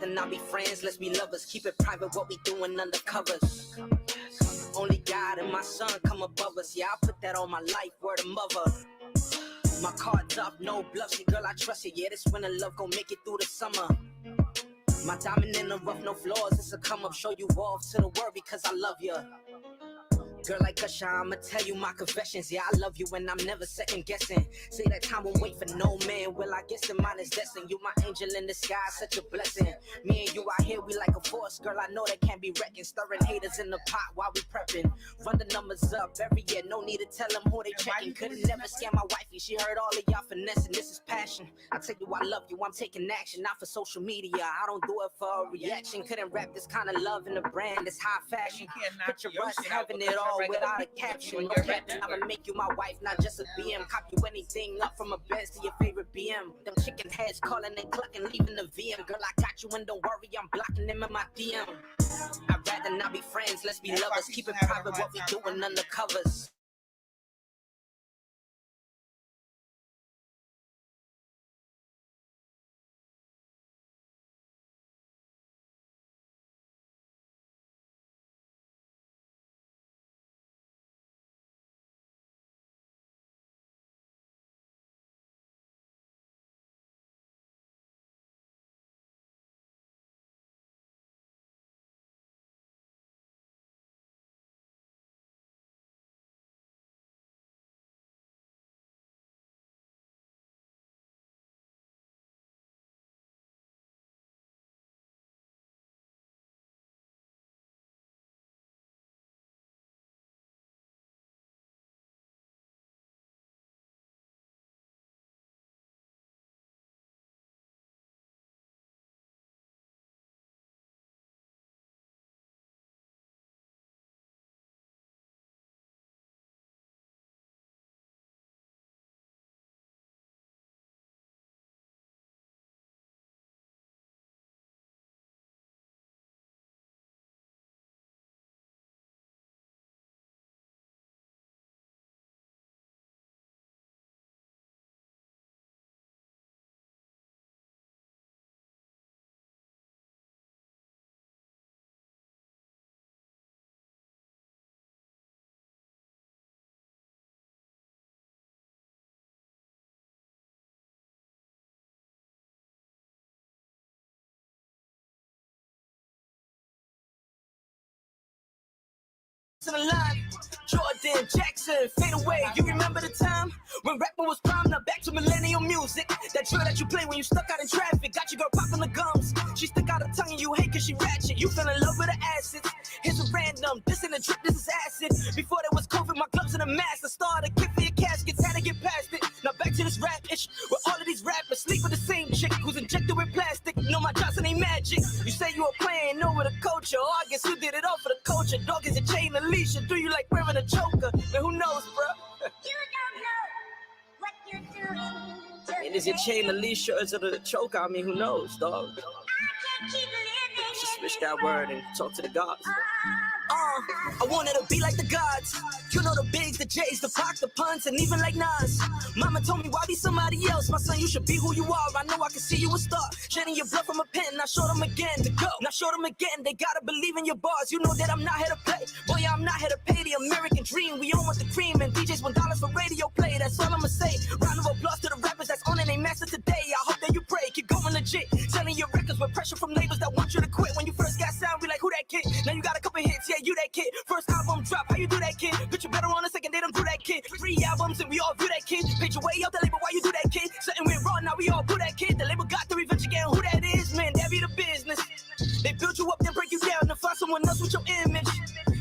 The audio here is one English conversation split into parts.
rather not be friends, let's be lovers. Keep it private what we doing under covers. Only God and my son come above us. Yeah, I put that on my life, word of mother. My cards up, no bluffs, yeah, girl, I trust you. Yeah, this winter love gon' make it through the summer. My diamond in the rough, no flaws. It's a come up, show you off to the world because I love you. Girl like Usher, I'ma tell you my confessions. Yeah, I love you and I'm never second guessing. Say that time won't wait for no man. Well, I guess in mine is destined. You my angel in the sky, such a blessing. Me and you out here, we like a force. Girl, I know that can't be reckoned. Stirring haters in the pot while we prepping. Run the numbers up every year. No need to tell them who they checking. Couldn't never scam my wifey. She heard all of y'all finessing. This is passion. I tell you I love you. I'm taking action. Not for social media. I don't do it for a reaction. Couldn't rap this kind of love in a brand. It's high fashion. Picture us having it all without a caption. No captain, I'ma make you my wife, not just a BM. Cop you anything up from a Benz to your favorite BM. Them chicken heads calling and clucking, leaving the VM. Girl, I got you and don't worry, I'm blocking them in my DM. I'd rather not be friends, let's be lovers. Keep it private what we doing under covers. In the line, Jordan, Jackson, fade away. You remember the time when rapping was prime? Now back to millennial music. That drill that you play when you stuck out in traffic. Got your girl popping the gums. She stuck out her tongue and you hate cause she ratchet. You fell in love with the acids. Here's a random. This ain't a drip, this is acid. Before there was COVID, my gloves and a mask. I started a gift for your caskets, had to get past it. Now back to this rap ish. Where all of these rappers sleep with the same chick who's injected with plastic. No, my Johnson ain't magic. You say you were playing over the culture. Oh, I guess you did it all for the culture. Dog is a chain Alicia. Do you like wearing a choker? Man, who knows, bro? You don't know what you're doing. And is it chain Alicia or is it a choker? I mean, who knows, dog? I can't keep living. Just switch that word and talk to the gods. I wanted to be like the gods. You know the bigs, the J's, the Pac, the puns, and even like Nas. Mama told me, why be somebody else? My son, you should be who you are. I know I can see you a star. Shedding your blood from a pen. I showed them again to go. Now show them again. They gotta believe in your bars. You know that I'm not here to play. Boy, I'm not here to pay the American dream. We all want the cream and DJs $1 for radio play. That's all I'ma say. Round of applause to the rappers that's on and they master today. I hope that you pray. Keep going legit. Selling your records with pressure from labels that want you to quit. When you first got sound, we like, who that kid? Now you got a couple hits. Yeah, you that kid. First album drop, how you do that, kid? Put you better on a second, they don't do that, kid. 3 albums and we all do that, kid. Paid your way out the label, why you do that, kid? Something went wrong, now we all do that, kid. The label got the revenge again, who that is, man? That be the business. They build you up, then break you down, and find someone else with your image.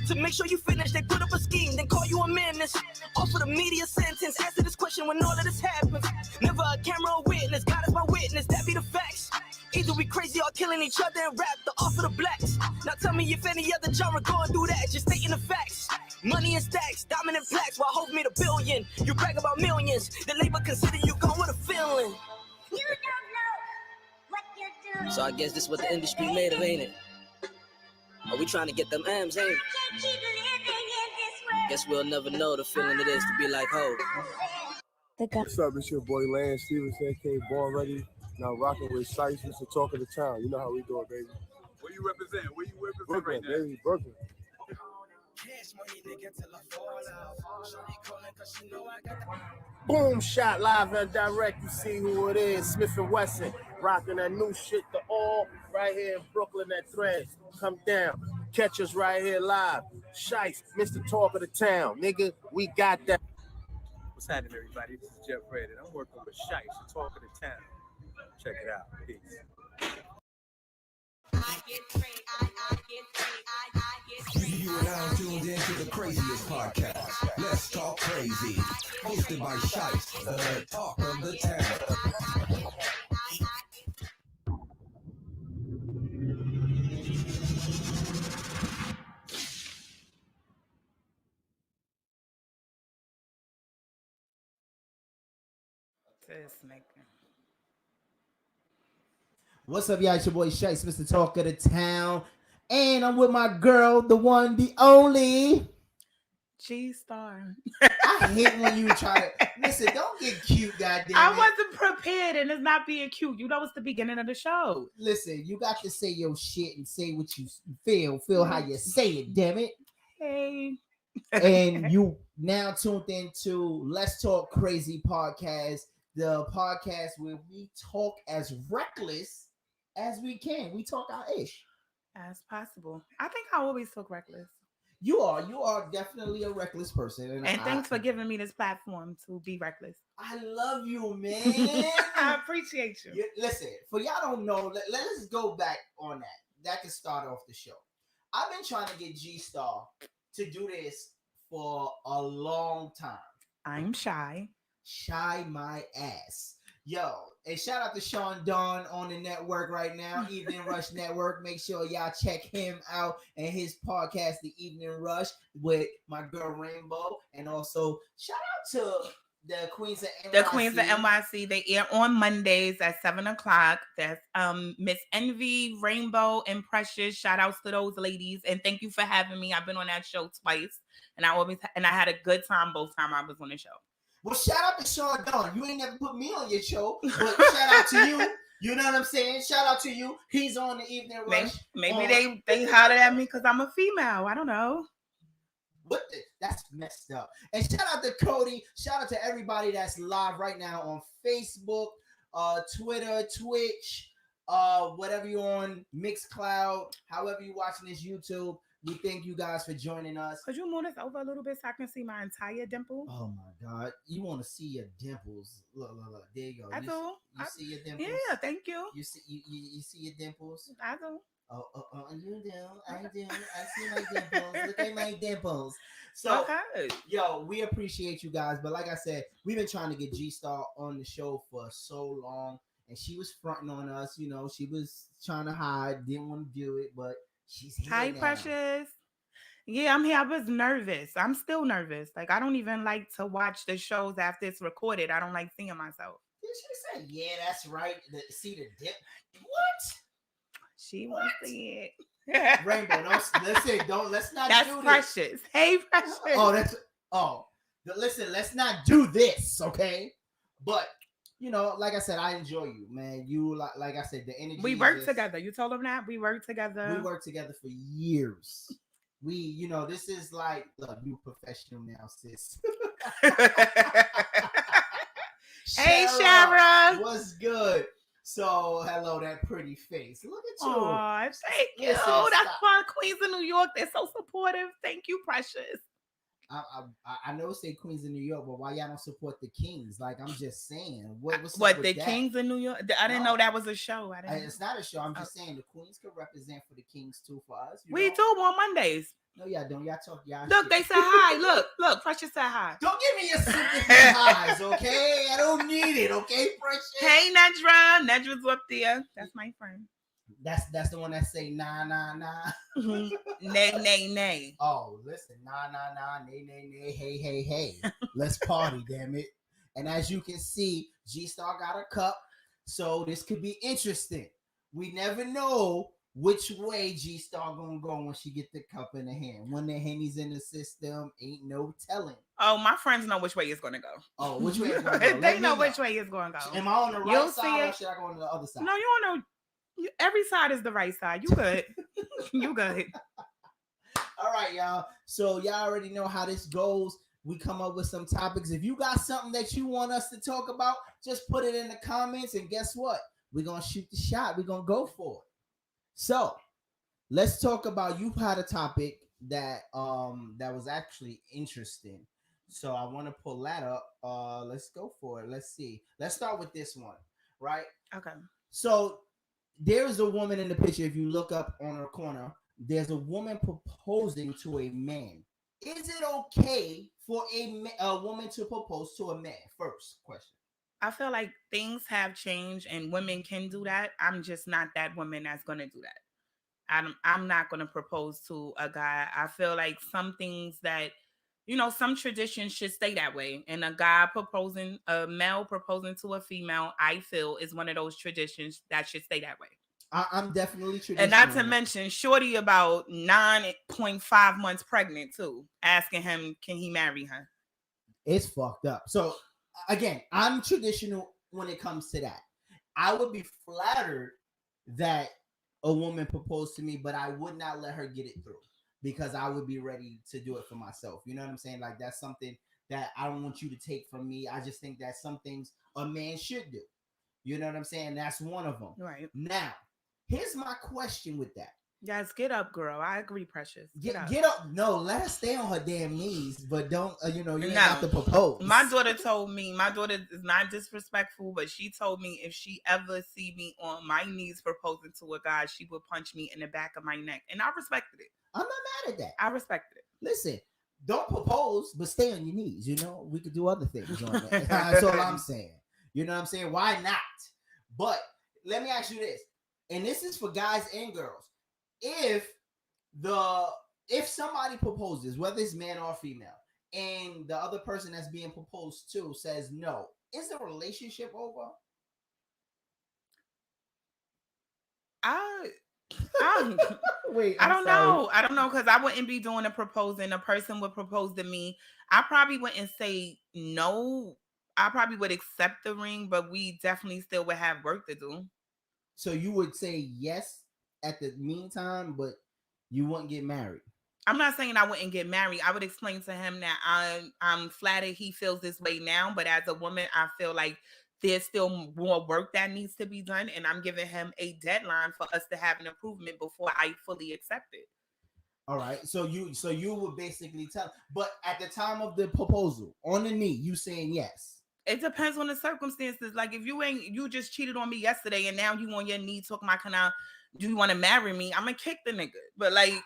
To make sure you finish, they put up a scheme, then call you a menace. Offer the media sentence, answer this question when all of this happens. Never a camera or witness, God is my witness, that be the facts. Either we crazy or killing each other and rap the off of the blacks. Now tell me if any other genre going do that, just stating the facts. Money and stacks, dominant plaques, while Hope made $1 billion. You brag about millions, the label consider you gone with a feeling. You don't know what you're doing. So I guess this is what the industry made of, ain't it? Are we trying to get them M's, ain't it? I can't keep living in this world. Guess we'll never know the feeling it is to be like Hope. What's up? It's your boy Lance Stevenson, aka Born Ready. Now rocking with Shice, it's the talk of the town. You know how we do it, baby. Where you represent? Where you represent Brooklyn, right now? baby, Brooklyn. Boom shot live and direct. You see who it is. Smith and Wesson rocking that new shit. The all right here in Brooklyn. That Threads. Come down. Catch us right here live. Shice, Mr. Talk of the Town, nigga. We got that. What's happening, everybody? This is Jeff Red, and I'm working with Shice, the talk of the town. Check it out. Peace. You are now tuned in to the craziest podcast. Let's Talk Crazy. Hosted by Shice, the talk of the town. What's up, y'all? It's your boy Shice, Mr. Talk of the Town. And I'm with my girl, the one, the only Gstar. I hate when you try to listen. Don't get cute, goddamn. I wasn't prepared, and it's not being cute. You know, it's the beginning of the show. Listen, you got to say your shit and say what you feel how you say it. Damn it. Hey. And you now tuned into Let's Talk Crazy podcast, the podcast where we talk as reckless as we can. We talk our ish as possible. I think I always talk reckless. You are definitely a reckless person. And thanks for giving me this platform to be reckless. I love you, man. I appreciate you. Listen, for y'all don't know, let's go back on that. That can start off the show. I've been trying to get Gstar to do this for a long time. I'm shy. Shy my ass. Yo, and shout out to Sean Dawn on the network right now, Evening Rush Network. Make sure y'all check him out and his podcast, The Evening Rush, with my girl Rainbow. And also shout out to the Queens of NYC. The Queens of NYC. They air on Mondays at 7:00. That's Miss Envy, Rainbow, and Precious. Shout outs to those ladies. And thank you for having me. I've been on that show twice. And I had a good time both times I was on the show. Well, shout out to Sean Dawn. You ain't never put me on your show, but shout out to you. You know what I'm saying? Shout out to you. He's on the Evening Rush. Maybe they hollered at me because I'm a female. I don't know. What? That's messed up. And shout out to Cody. Shout out to everybody that's live right now on Facebook, Twitter, Twitch, whatever you're on, Mixcloud, however you're watching this YouTube. We thank you guys for joining us. Could you move this over a little bit so I can see my entire dimple? Oh my God. You want to see your dimples. Look. There you go. I do. You see your dimples? Yeah, thank you. You see your dimples? I do. Oh, you do. I do. I see my dimples. Look at my dimples. So, okay. Yo, we appreciate you guys. But like I said, we've been trying to get Gstar on the show for so long. And she was fronting on us. You know, she was trying to hide. Didn't want to do it. But she's here Hi, now. Precious. Yeah, I'm here. I was nervous. I'm still nervous. Like, I don't even like to watch the shows after it's recorded. I don't like seeing myself. Did she say, yeah, that's right. See the dip. What? She wants to see it. Rainbow, let's not that's do this. Precious. Hey, Precious. Listen, let's not do this, okay? But you know, like I said, I enjoy you, man. You like I said, the energy. We work together. You told them that? We work together. We worked together for years. This is like, look, you professional now, sis. Hey, Shara. What's good? So, hello, that pretty face. Look at you. Oh, thank you. That's why Queens of New York, they're so supportive. Thank you, Precious. I know say Queens in New York, but why y'all don't support the Kings? Like, I'm just saying. What's what the Kings in New York? I didn't know that was a show. It's not a show. I'm just saying the Queens could represent for the Kings too for us. We do on Mondays. No, y'all don't. Y'all talk. Y'all look, they said hi. Look, Precious said hi. Don't give me your sympathy highs, okay? I don't need it, okay, Precious? Hey, Nedra. Nedra's up there. That's my friend. That's the one that say nah. Nay. Oh, listen, nah, nay, hey. Let's party, damn it. And as you can see, Gstar got a cup, so this could be interesting. We never know Which way Gstar gonna go when she get the cup in her hand? When the henny's in the system, ain't no telling. Oh, my friends know which way it's gonna go. Oh, which way it's gonna go? They know which way it's gonna go. Am I on the right You'll side see or it. should I go on the other side? No, you don't know. Every side is the right side. You good. You good. All right, y'all. So y'all already know how this goes. We come up with some topics. If you got something that you want us to talk about, just put it in the comments. And guess what? We're gonna shoot the shot. We're gonna go for it. So let's talk about, you had a topic that that was actually interesting. So I want to pull that up. Let's go for it. Let's see. Let's start with this one, right? Okay. So there is a woman in the picture. If you look up on her corner, there's a woman proposing to a man. Is it okay for a woman to propose to a man? First question. I feel like things have changed and women can do that. I'm just not that woman that's gonna do that. I'm not gonna propose to a guy. I feel like some things that, some traditions should stay that way. And a male proposing to a female, I feel is one of those traditions that should stay that way. I'm definitely traditional. And not to mention, Shorty about 9.5 months pregnant too, asking him, can he marry her? It's fucked up. So again, I'm traditional when it comes to that. I would be flattered that a woman proposed to me, but I would not let her get it through because I would be ready to do it for myself. You know what I'm saying? Like, that's something that I don't want you to take from me. I just think that some things a man should do. You know what I'm saying? That's one of them. Right. Now, here's my question with that. Yes, get up, girl. I agree, Precious. Get up. No, let her stay on her damn knees, but don't, you ain't have to propose. My daughter is not disrespectful, but she told me if she ever see me on my knees proposing to a guy, she would punch me in the back of my neck. And I respected it. I'm not mad at that. I respected it. Listen, don't propose, but stay on your knees. We could do other things on that. That's all I'm saying. You know what I'm saying? Why not? But let me ask you this, and this is for guys and girls. If somebody proposes, whether it's man or female, and the other person that's being proposed to says no, is the relationship over? Wait, I don't know, because I wouldn't be doing the proposing. A person would propose to me. I probably wouldn't say no. I probably would accept the ring, but we definitely still would have work to do. So you would say yes at the meantime, but you wouldn't get married. I'm not saying I wouldn't get married. I would explain to him that I'm flattered he feels this way now, but as a woman, I feel like there's still more work that needs to be done, and I'm giving him a deadline for us to have an improvement before I fully accept it. All right. So you would basically tell, but at the time of the proposal, on the knee, you saying yes. It depends on the circumstances. Like, if you just cheated on me yesterday and now you on your knee talking about, do you want to marry me? I'm gonna kick the nigga. But like,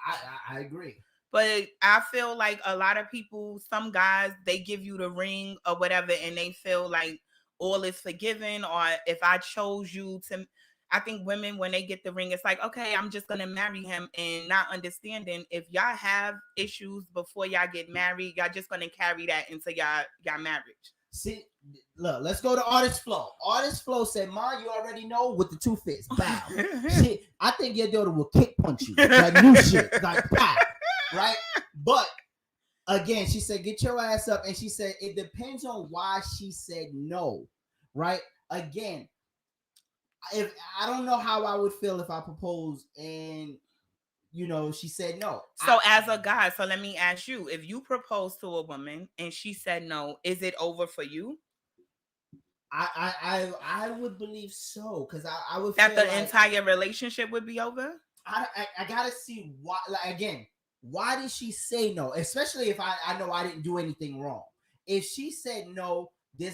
I agree. But I feel like a lot of people, some guys, they give you the ring or whatever, and they feel like all is forgiven. Or if I chose you to, I think women, when they get the ring, it's like, okay, I'm just gonna marry him, and not understanding if y'all have issues before y'all get married, y'all just gonna carry that into y'all marriage. See, look, let's go to Artist Flow. Artist Flow said, "Ma, you already know with the two fists. Bow." Shit, I think your daughter will kick punch you. That new shit, like pow, right? But again, she said, "Get your ass up," and she said it depends on why she said no, right? Again, if I don't know how I would feel if I proposed and she said no. So as a guy, so let me ask you, if you propose to a woman and she said no, is it over for you? I would believe so, because I would that feel the entire relationship would be over. I gotta see why. Like, again, why did she say no? Especially if I know I didn't do anything wrong. If she said no, it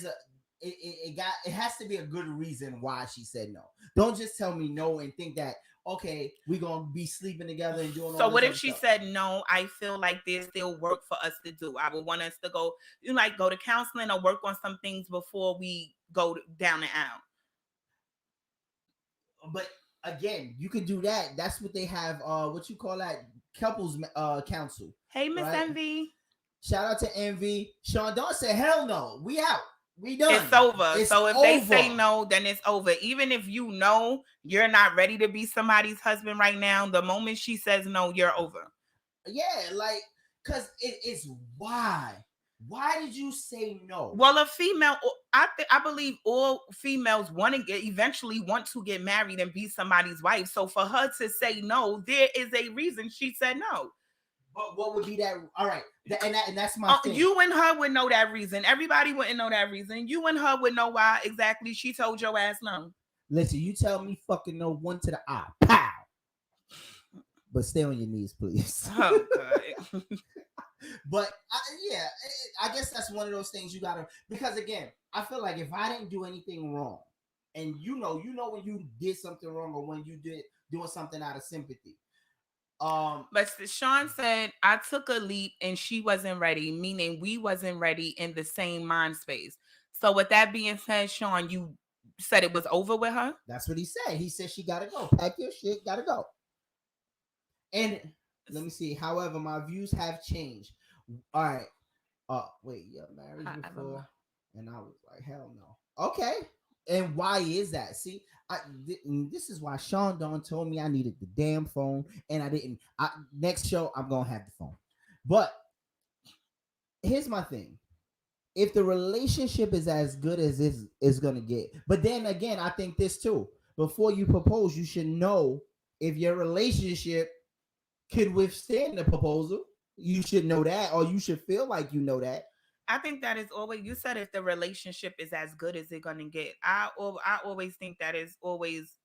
has to be a good reason why she said no. Don't just tell me no and think that, okay, we're gonna be sleeping together and doing all so this what if other she stuff. said no? I feel like there's still work for us to do. I would want us to go to counseling or work on some things before we go down the aisle. But again, you could do that. That's what they have, what you call that, couples counsel. Hey, Miss right? Envy. Shout out to Envy. Sean Dawn said, hell no, we out. we done. It's over. It's so if over. they say no, then it's over. Even if you know you're not ready to be somebody's husband right now, the moment she says no, you're over. Yeah, like, cause it's why. Why did you say no? Well, a female, I believe all females eventually want to get married and be somebody's wife. So for her to say no, there is a reason she said no. But what would be that? All right, and that's my thing. You and her would know that reason. Everybody wouldn't know that reason. You and her would know why exactly she told your ass no. Listen, you tell me fucking no, one to the eye, pow. But stay on your knees, please. Oh God. But I guess that's one of those things you gotta, because again, I feel like if I didn't do anything wrong, and you know when you did something wrong or when you did doing something out of sympathy. But Sean said I took a leap and she wasn't ready, meaning we wasn't ready in the same mind space. So with that being said, Sean, you said it was over with her? That's what he said. He said she gotta go. Pack your shit, gotta go. And let me see. However, my views have changed. All right. Wait, you're married before? And I was like, hell no. Okay. And why is that? See, this is why Sean Don told me I needed the damn phone, and I didn't. Next show, I'm gonna have the phone. But here's my thing. If the relationship is as good as is gonna get, but then again, I think this too. Before you propose, you should know if your relationship could withstand the proposal. You should know that, or you should feel like you know that. I think that is always, you said if the relationship is as good as it's gonna get. I always think that is always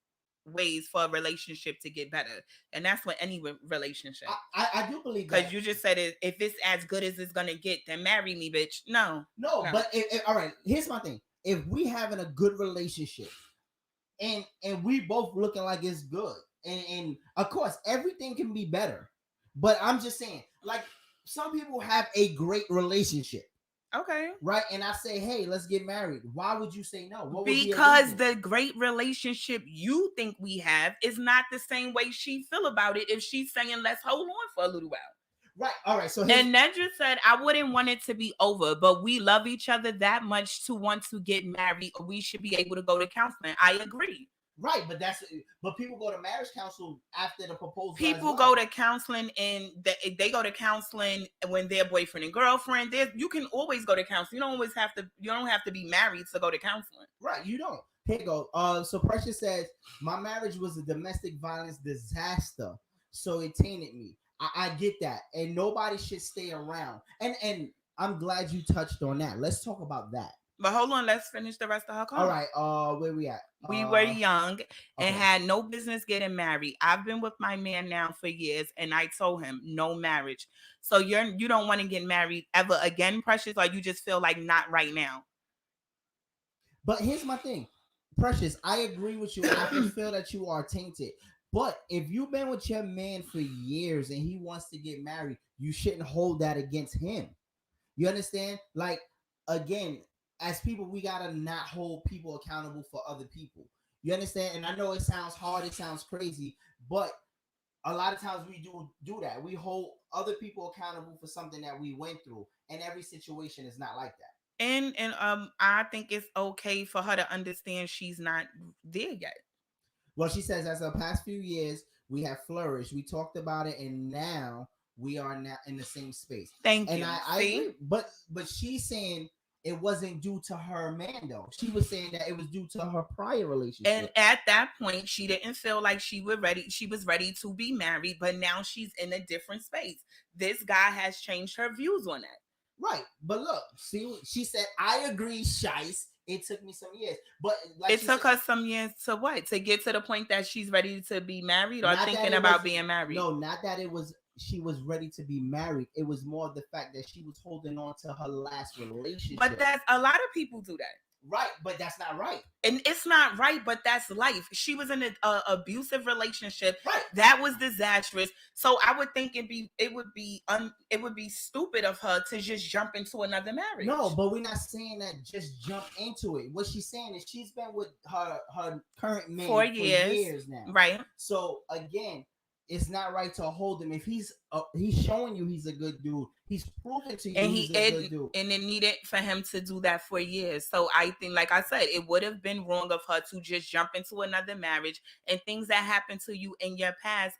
ways for a relationship to get better, and that's with any relationship. I do believe that, because you just said if it's as good as it's gonna get, then marry me, bitch. No. But all right, here's my thing. If we having a good relationship, and we both looking like it's good, and of course everything can be better, but I'm just saying, like, some people have a great relationship. Okay. Right. And I say, hey, let's get married. Why would you say no? Because the great relationship you think we have is not the same way she feel about it if she's saying let's hold on for a little while. Right. All right. So and Nedra said, I wouldn't want it to be over, but we love each other that much to want to get married, or we should be able to go to counseling. I agree. Right, but people go to marriage counsel after the proposal. People go to counseling, and they go to counseling when they're boyfriend and girlfriend. You can always go to counseling. You don't have to be married to go to counseling. Right, you don't. Here you go. So Precious says, my marriage was a domestic violence disaster, so it tainted me. I get that, and nobody should stay around. And I'm glad you touched on that. Let's talk about that. But hold on, let's finish the rest of her call. All right, where we at? We were young and had no business getting married. I've been with my man now for years, and I told him no marriage. So you don't want to get married ever again, Precious, or you just feel like not right now? But here's my thing, Precious. I agree with you. I can feel that you are tainted. But if you've been with your man for years and he wants to get married, you shouldn't hold that against him. You understand? Like, again, as people, we gotta not hold people accountable for other people. You understand? And I know it sounds hard, it sounds crazy, but a lot of times we do that. We hold other people accountable for something that we went through, and every situation is not like that. And I think it's okay for her to understand she's not there yet. Well, she says, as the past few years we have flourished. We talked about it, and now we are now in the same space. Thank you. And I agree, but she's saying it wasn't due to her man, though. She was saying that it was due to her prior relationship. And at that point, she didn't feel like she was ready. She was ready to be married, but now she's in a different space. This guy has changed her views on that. Right. But look, see, she said, I agree, Shice. It took me some years. But like it took her some years to what? To get to the point that she's ready to be married, or thinking about being married? No, not that it was she was ready to be married. It was more the fact that she was holding on to her last relationship. But that's a lot of people do that. Right, but that's not right. And it's not right, but that's life. She was in an abusive relationship. Right. That was disastrous. So I would think it would be stupid of her to just jump into another marriage. No, but we're not saying that just jump into it. What she's saying is she's been with her current man for years now. Right. So again, it's not right to hold him. If he's showing you he's a good dude, he's proven to you And he's a good dude. and it needed for him to do that for years. So I think, like I said, it would have been wrong of her to just jump into another marriage, and things that happen to you in your past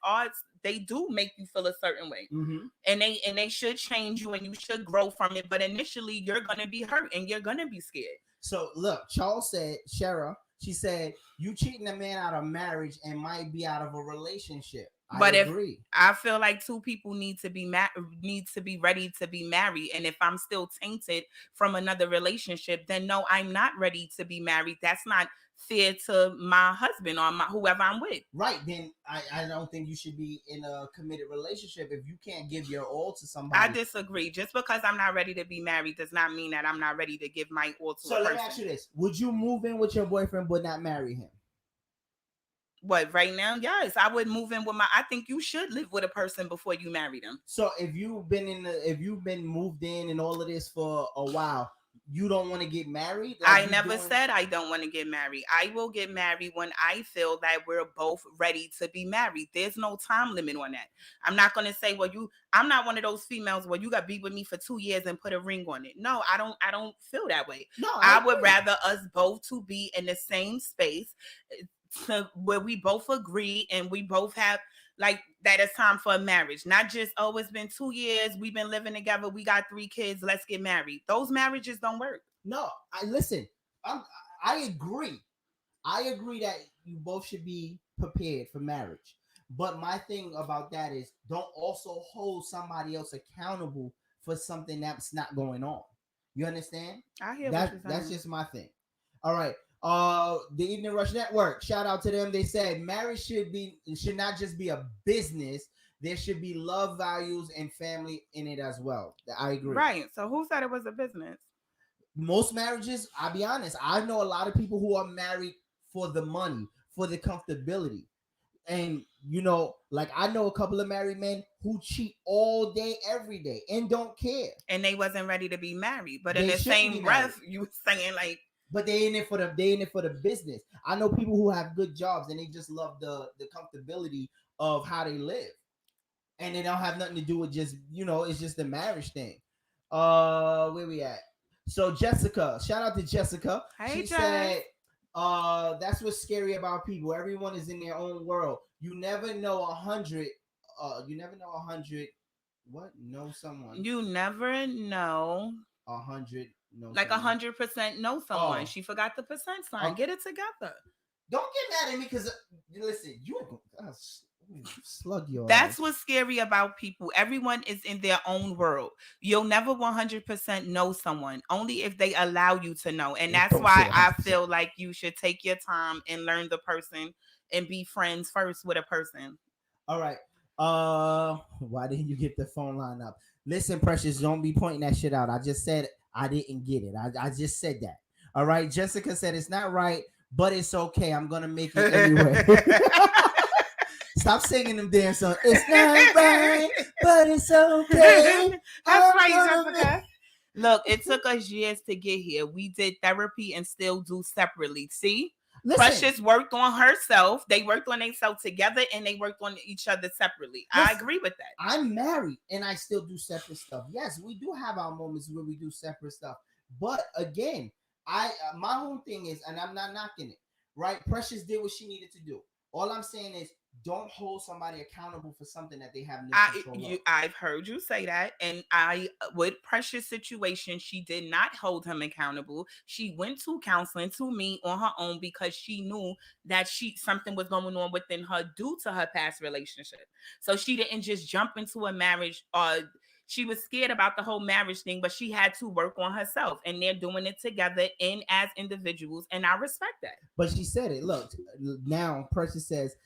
they do make you feel a certain way. Mm-hmm. And they should change you, and you should grow from it. But initially you're gonna be hurt and you're gonna be scared. So look, Charles said, Shara, she said, you cheating a man out of marriage and might be out of a relationship. I agree. I feel like two people need to be ready to be married, and if I'm still tainted from another relationship, then no, I'm not ready to be married. That's not fair to my husband or whoever I'm with. Right. Then I don't think you should be in a committed relationship if you can't give your all to somebody. I disagree. Just because I'm not ready to be married does not mean that I'm not ready to give my all to a person. So let me ask you this. Would you move in with your boyfriend but not marry him? What, right now? Yes, I would move in with I think you should live with a person before you marry them. So if you've been moved in and all of this for a while, you don't want to get married? I never said I don't want to get married. I will get married when I feel that we're both ready to be married. There's no time limit on that. I'm not going to say, I'm not one of those females where you got to be with me for 2 years and put a ring on it. No, I don't feel that way. No, I would rather us both to be in the same space where we both agree and we both have like that it's time for a marriage. Not just, it's been 2 years, we've been living together, we got 3 kids, let's get married. Those marriages don't work. No, I agree. I agree that you both should be prepared for marriage. But my thing about that is don't also hold somebody else accountable for something that's not going on. You understand? I hear that. What you're saying. That's just my thing. All right. The Evening Rush Network, shout out to them. They said marriage should not just be a business. There should be love, values, and family in it as well. I agree. Right. So who said it was a business? Most marriages, I'll be honest, I know a lot of people who are married for the money, for the comfortability. And like I know a couple of married men who cheat all day, every day, and don't care. And they wasn't ready to be married. But in the same breath, you were saying like, but they in it for the business. I know people who have good jobs and they just love the comfortability of how they live, and they don't have nothing to do with just it's just the marriage thing. Where we at? So Jessica, shout out to Jessica. Hey, she said, that's what's scary about people. Everyone is in their own world. You never know 100. You never know 100. What? Know someone. You never know 100. Like 100% know someone. She forgot the percent sign. Get it together. Don't get mad at me because listen, you slug your That's ass. what's scary about people. Everyone is in their own world. You'll never 100% know someone, only if they allow you to know. And that's why I feel like you should take your time and learn the person and be friends first with a person. All right. Why didn't you get the phone line up? Listen, Precious, don't be pointing that shit out. I just said I didn't get it. I just said that. All right. Jessica said it's not right, but it's okay. I'm gonna make it anyway. Stop singing them damn songs. It's not right, but it's okay. That's right, Jessica. Look, it took us years to get here. We did therapy and still do separately. See? Listen, Precious worked on herself. They worked on themselves together and they worked on each other separately. Listen, I agree with that. I'm married and I still do separate stuff. Yes, we do have our moments where we do separate stuff. But again, my whole thing is, and I'm not knocking it, right? Precious did what she needed to do. All I'm saying is don't hold somebody accountable for something that they have no control of. I've heard you say that. And with Precious' situation, she did not hold him accountable. She went to counseling to me on her own because she knew that something was going on within her due to her past relationship. So she didn't just jump into a marriage. She was scared about the whole marriage thing, but she had to work on herself, and they're doing it together and as individuals. And I respect that. But she said it. Look, now Precious says,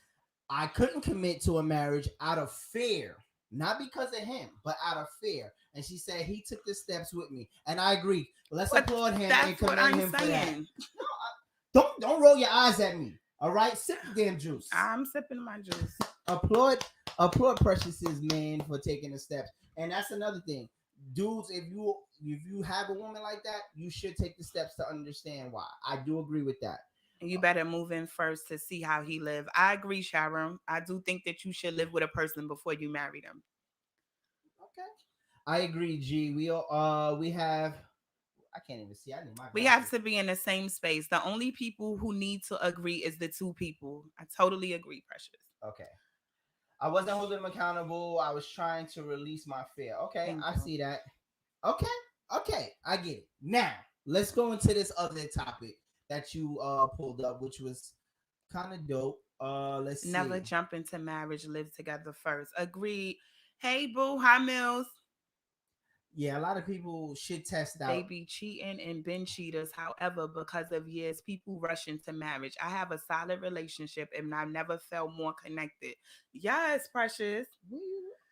I couldn't commit to a marriage out of fear, not because of him, but out of fear. And she said he took the steps with me, and I agree. Let's applaud him and commend him for that. No, don't roll your eyes at me. All right, sip the damn juice. I'm sipping my juice. Applaud Precious's man for taking the steps, and that's another thing, dudes. If you have a woman like that, you should take the steps to understand why. I do agree with that. You better move in first to see how he live. I agree, Sharon. I do think that you should live with a person before you marry them. Okay. I agree, G. We have. I can't even see. I need my We have glasses. to be in the same space. The only people who need to agree is the two people. I totally agree, Precious. Okay. I wasn't holding him accountable. I was trying to release my fear. Okay, Thank I you. see that. Okay, okay, I get it. Now let's go into this other topic that you pulled up, which was kind of dope. Let's Never see. jump into marriage, live together first. Agreed. Hey, boo, hi, Mills. Yeah, a lot of people should test They out. be cheating and been cheaters. However, because of years, people rush into marriage. I have a solid relationship and I never felt more connected. Yes, Precious.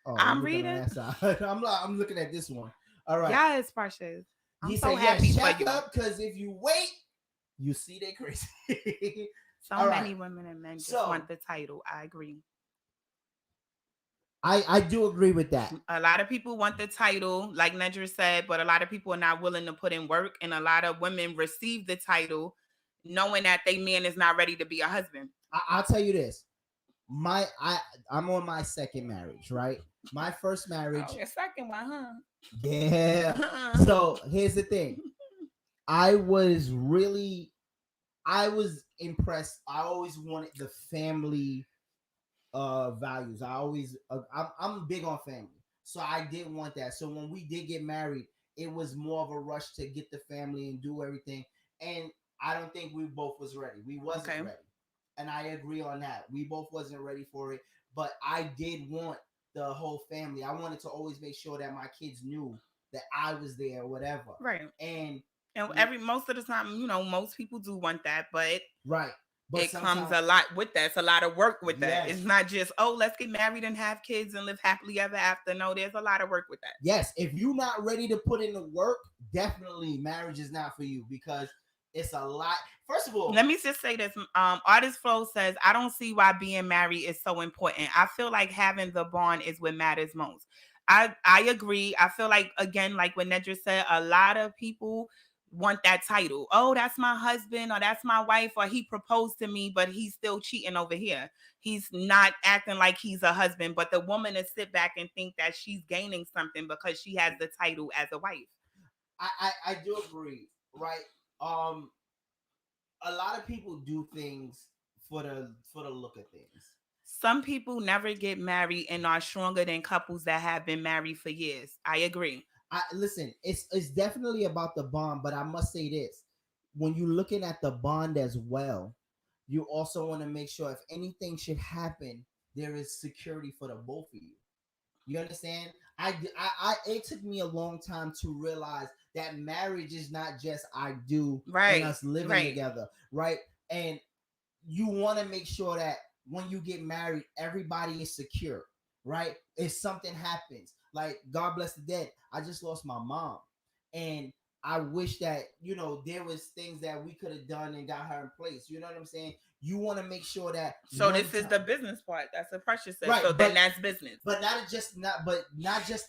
Oh, you I'm looking reading. at that side? I'm looking at this one. All right. Yes, Precious. I'm He so said, "Yes, happy for shack you. up, because if you wait, you see they crazy." So All right. many women and men just So want the title. I agree. I do agree with that. A lot of people want the title, like Nedra said, but a lot of people are not willing to put in work. And a lot of women receive the title knowing that they man is not ready to be a husband. I'll tell you this. I'm on my second marriage, right? My first marriage, Oh, your second one, huh? yeah. So here's the thing. I was really, I was impressed. I always wanted the family values. I'm big on family. So I did want that. So when we did get married, it was more of a rush to get the family and do everything. And I don't think we both was ready. We wasn't Okay. ready. And I agree on that. We both wasn't ready for it. But I did want the whole family. I wanted to always make sure that my kids knew that I was there or whatever. Right. And Most of the time, most people do want that, but right. But it comes sometimes a lot with that. It's a lot of work with that. Yes. It's not just, oh, let's get married and have kids and live happily ever after. No, there's a lot of work with that. Yes, if you're not ready to put in the work, definitely marriage is not for you, because it's a lot. First of all, Let me just say this. Artist Flow says, I don't see why being married is so important. I feel like having the bond is what matters most. I agree. I feel like, again, like what Nedra said, a lot of people want that title. Oh, that's my husband, or that's my wife, or he proposed to me, but he's still cheating over here. He's not acting like he's a husband, but the woman to sit back and think that she's gaining something because she has the title as a wife. I do agree, right? Um, a lot of people do things for the look of things. Some people never get married and are stronger than couples that have been married for years. I agree. I listen, it's definitely about the bond, but I must say this. When you're looking at the bond as well, you also want to make sure if anything should happen, there is security for the both of you. You understand? It took me a long time to realize that marriage is not just I do Right, and us living right. together, right? And you want to make sure that when you get married, everybody is secure, right? If something happens, like God bless the dead, I just lost my mom, and I wish that there was things that we could have done and got her in place. You know what I'm saying? You want to make sure that. So this is the business part. That's what Precious said. Right, so then that's business. But not just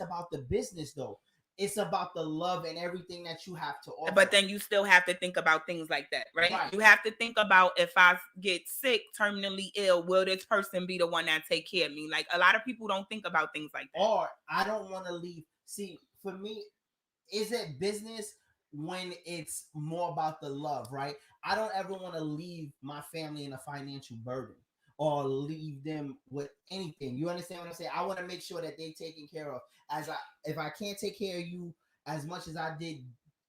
about the business though. It's about the love and everything that you have to offer. But then you still have to think about things like that, right? Right. You have to think about, if I get sick, terminally ill, will this person be the one that take care of me? Like, a lot of people don't think about things like that. Or I don't want to leave. See, for me, is it business when it's more about the love, right? I don't ever want to leave my family in a financial burden or leave them with anything. You understand what I'm saying? I want to make sure that they're taken care of. If I can't take care of you as much as I did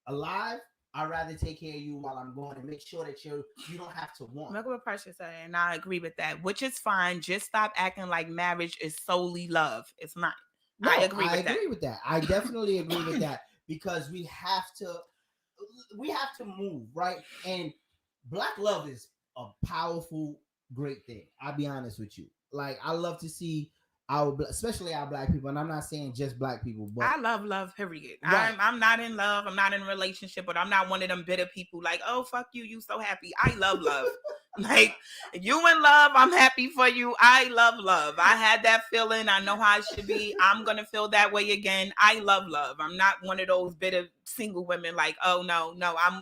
alive, I'd rather take care of you while I'm going and make sure that you don't have to want. Look what Precious said, and I agree with that, which is fine. Just stop acting like marriage is solely love. It's not. No, I agree with that. I definitely agree with that, because we have to move, right? And Black love is a powerful, great thing. I'll be honest with you. Like, I love to see especially our Black people, and I'm not saying just Black people, but I love, period. Right. I'm not in love. I'm not in a relationship, but I'm not one of them bitter people like, oh, fuck you, you so happy. I love. Like, you in love, I'm happy for you. I love love. I had that feeling. I know how it should be. I'm gonna feel that way again. I love love. I'm not one of those bitter single women like, oh no.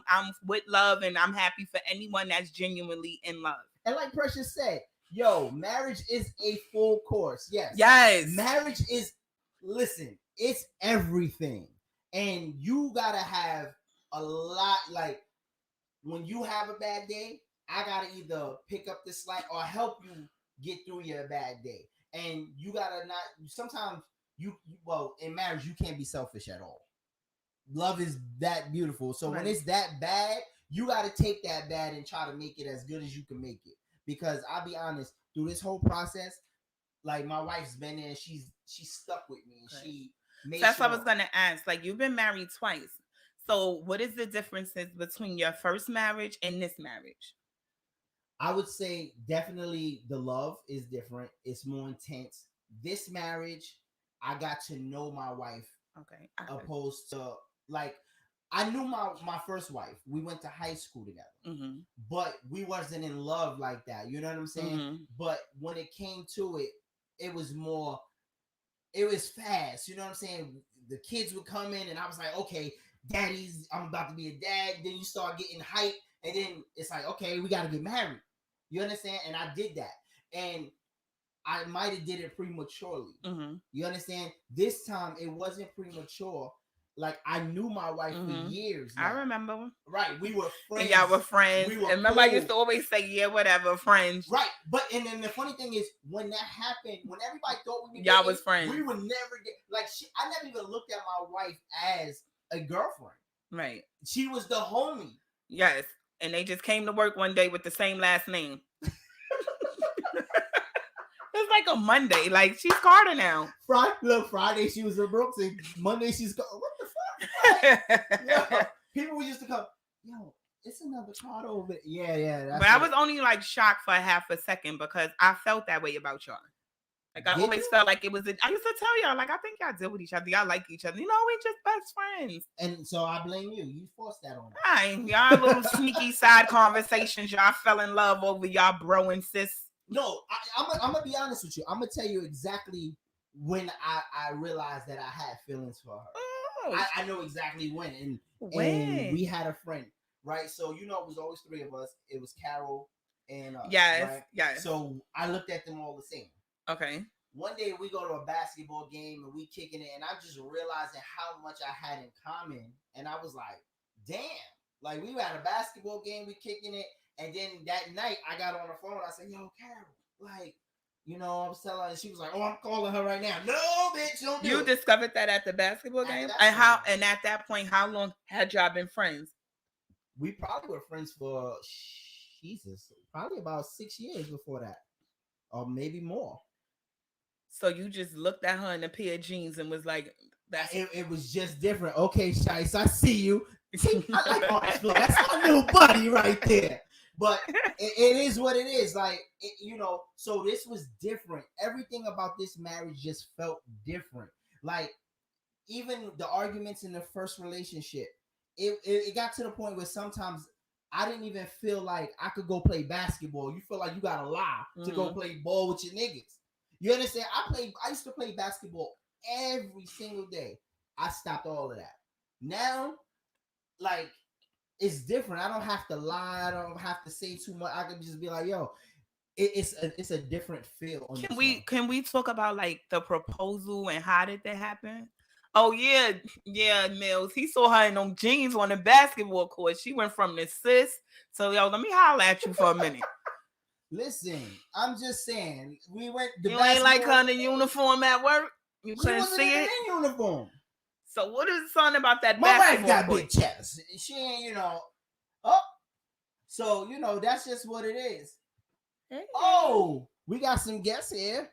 I'm with love and I'm happy for anyone that's genuinely in love. And like Precious said, yo, marriage is a full course. Yes. Yes. Marriage is, listen, it's everything. And you gotta have a lot, like, when you have a bad day, I gotta either pick up the slack or help you get through your bad day. And you gotta not, sometimes well, in marriage, you can't be selfish at all. Love is that beautiful. So when it's that bad, you gotta take that bad and try to make it as good as you can make it. Because I'll be honest, through this whole process, like, my wife's been there, she's stuck with me. And she made That's sure. what I was gonna ask. Like, you've been married twice. So what is the differences between your first marriage and this marriage? I would say definitely the love is different. It's more intense. This marriage, I got to know my wife. Okay. Opposed to, like, I knew my first wife. We went to high school together, but we wasn't in love like that. You know what I'm saying? But when it came to it, it was more. It was fast. You know what I'm saying? The kids would come in, and I was like, okay, I'm about to be a dad. Then you start getting hype, and then it's like, okay, we got to get married. You understand? And I did that, and I might have did it prematurely. You understand? This time it wasn't premature. Like, I knew my wife for years now. I remember. Right, we were friends. And y'all were friends. We were remember, cool. I used to always say, yeah, whatever, friends. Right, but and then the funny thing is, when that happened, when everybody thought we were y'all was friends, we would never get, like, I never even looked at my wife as a girlfriend. Right. She was the homie. Yes, and they just came to work one day with the same last name. It's like a Monday. Like, she's Carter now. Friday she was in Brooks, and Monday she's what the fuck? Yo, people used to come, yo, it's another Carter over there. Yeah. But I was only like shocked for half a second because I felt that way about y'all. Like, I always felt like it was. I used to tell y'all, like, I think y'all deal with each other. Y'all like each other. You know, we just best friends. And so I blame you. You forced that on me. Right. Y'all little sneaky side conversations. Y'all fell in love over y'all bro and sis. No, I'm gonna be honest with you. I'm gonna tell you exactly when I realized that I had feelings for her. Oh. I know exactly when. And we had a friend, right? So, you know, it was always three of us. It was Carol and us. Yes, right? yes. So I looked at them all the same. Okay. One day we go to a basketball game and we kicking it, and I'm just realizing how much I had in common. And I was like, damn, like, we were at a basketball game, we kicking it. And then that night, I got on the phone. I said, yo, Carol, like, you know, I was telling her, and she was like, oh, I'm calling her right now. No, bitch, don't do it. You discovered that at the basketball game? And at that point, how long had y'all been friends? We probably were friends for, probably about 6 years before that. Or maybe more. So you just looked at her in a pair of jeans and was like, it was just different. Okay, Shice, I see you. I like that's my new buddy right there. But it is what it is. Like, you know, so this was different. Everything about this marriage just felt different. Like, even the arguments in the first relationship, it got to the point where sometimes I didn't even feel like I could go play basketball. You feel like you gotta lie to go play ball with your niggas. You understand? I used to play basketball every single day. I stopped all of that. Now, like, it's different. I don't have to lie. I don't have to say too much. I can just be like, yo, it's a different feel. Can we talk about, like, the proposal and how did that happen? Oh yeah, Mills. He saw her in them jeans on the basketball court. She went from the sis. So, yo, let me holler at you for a minute. Listen, I'm just saying, we went. You ain't like her in the uniform at work. You couldn't see it in uniform. So what is something about that? My wife got big chest. She ain't, you know. Oh, so you know that's just what it is. Hey. Oh, we got some guests here.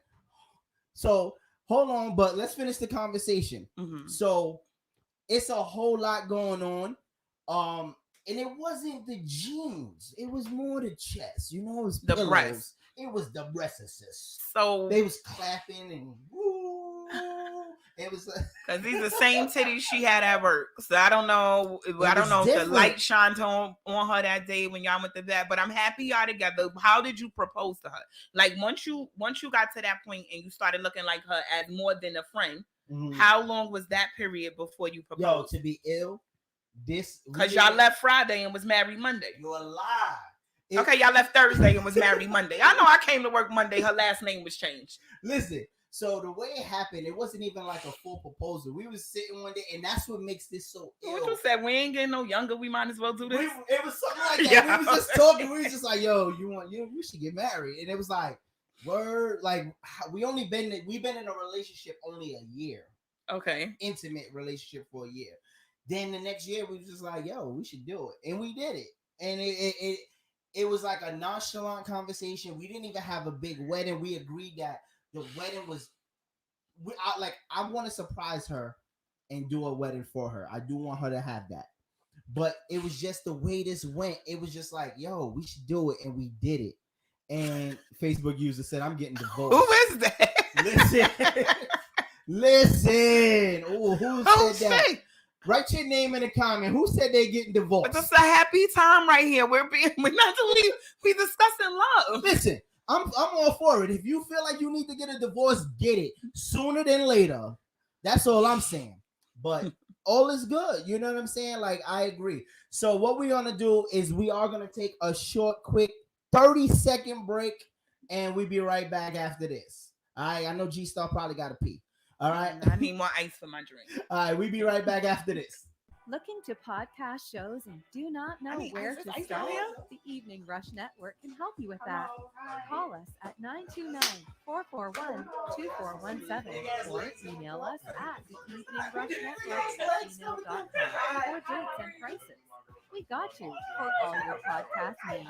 So hold on, but let's finish the conversation. So it's a whole lot going on. And it wasn't the jeans. It was more the chest. You know, it was the breast. It was the breasts. So they was clapping and woo. And it was because these the same titties she had at work. So I don't know. I don't know if different. the light shined on her that day when y'all went to that. But I'm happy y'all together. How did you propose to her? Like once you got to that point and you started looking like her as more than a friend. How long was that period before you proposed? Yo, to be ill, because y'all left Friday and was married Monday. You're a lie. Okay, y'all left Thursday and was married Monday. I know I came to work Monday. Her last name was changed. Listen, so the way it happened, it wasn't even like a full proposal. We was sitting one day, and that's what makes this so ill. What you said? We ain't getting no younger. We might as well do this. It was something like that. Yeah. We was just talking. We was just like, yo, we should get married. And it was like, word, like we've been in a relationship only a year. Okay. Intimate relationship for a year. Then the next year we was just like, yo, we should do it. And we did it. And it was like a nonchalant conversation. We didn't even have a big wedding. We agreed that the wedding was I want to surprise her and do a wedding for her. I do want her to have that. But it was just the way this went. It was just like, yo, we should do it. And we did it. And Facebook user said, I'm getting divorced. Who is that? Listen. Oh, who said that? Write your name in the comment. Who said they getting divorced? It's a happy time right here. We're not to we discussing love. Listen, I'm all for it. If you feel like you need to get a divorce, get it sooner than later. That's all I'm saying. But all is good. You know what I'm saying? Like, I agree. So what we're gonna do is we are gonna take a short, quick 30-second break, and we'll be right back after this. All right. I know Gstar probably got to pee. All right. I need more ice for my drink. All right. We'll be right back after this. Looking to podcast shows and do not know where to start? The Evening Rush Network can help you with that. Call us at 929-441-2417 or email us at theeveningrushnetwork@gmail.com for dates and prices. We got you for all your podcast needs.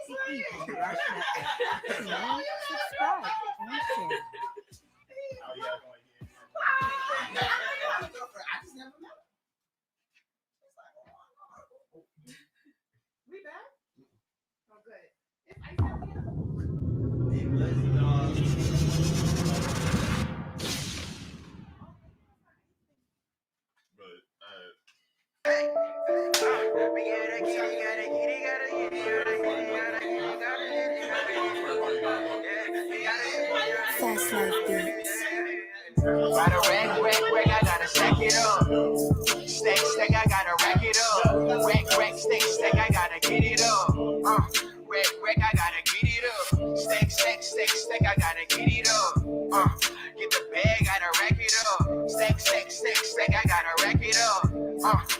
The Evening Rush Network. Tune in, subscribe, and share. We back? Oh, good. Fast Life Beats. Got a rack, I gotta stack it up. Stack, I gotta rack it up. Rack, stack, I gotta get it up. Rack, I gotta get it up. Stack, I gotta get it up. Get the bag, gotta rack it up. Stack, I gotta rack it up.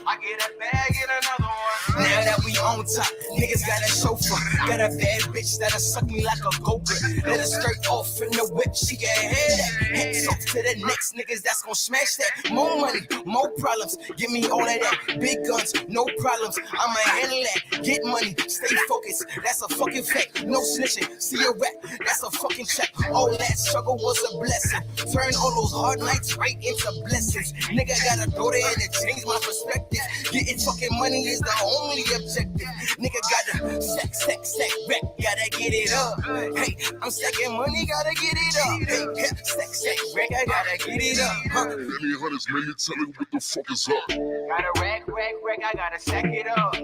I get a bag, get another one. Now that we on top, niggas got a chauffeur. Got a bad bitch that'll suck me like a gopher. Let her skirt off in the whip, she can hear that. Hands off to the next niggas that's gon' smash that. More money, more problems. Give me all of that. Big guns, no problems. I'ma handle that. Get money, stay focused. That's a fucking fact. No snitching, see a rap. That's a fucking check. All that struggle was a blessing. Turn all those hard nights right into blessings. Nigga got a daughter and it changed my perspective. Getting fucking money is the only objective. Nigga gotta stack, back, gotta get it up. Hey, I'm stacking money, gotta get it up. Hey, stack, back, I gotta get it up. Any hunters, man, you tell me what the fuck is up. Got a rack, I gotta stack it up.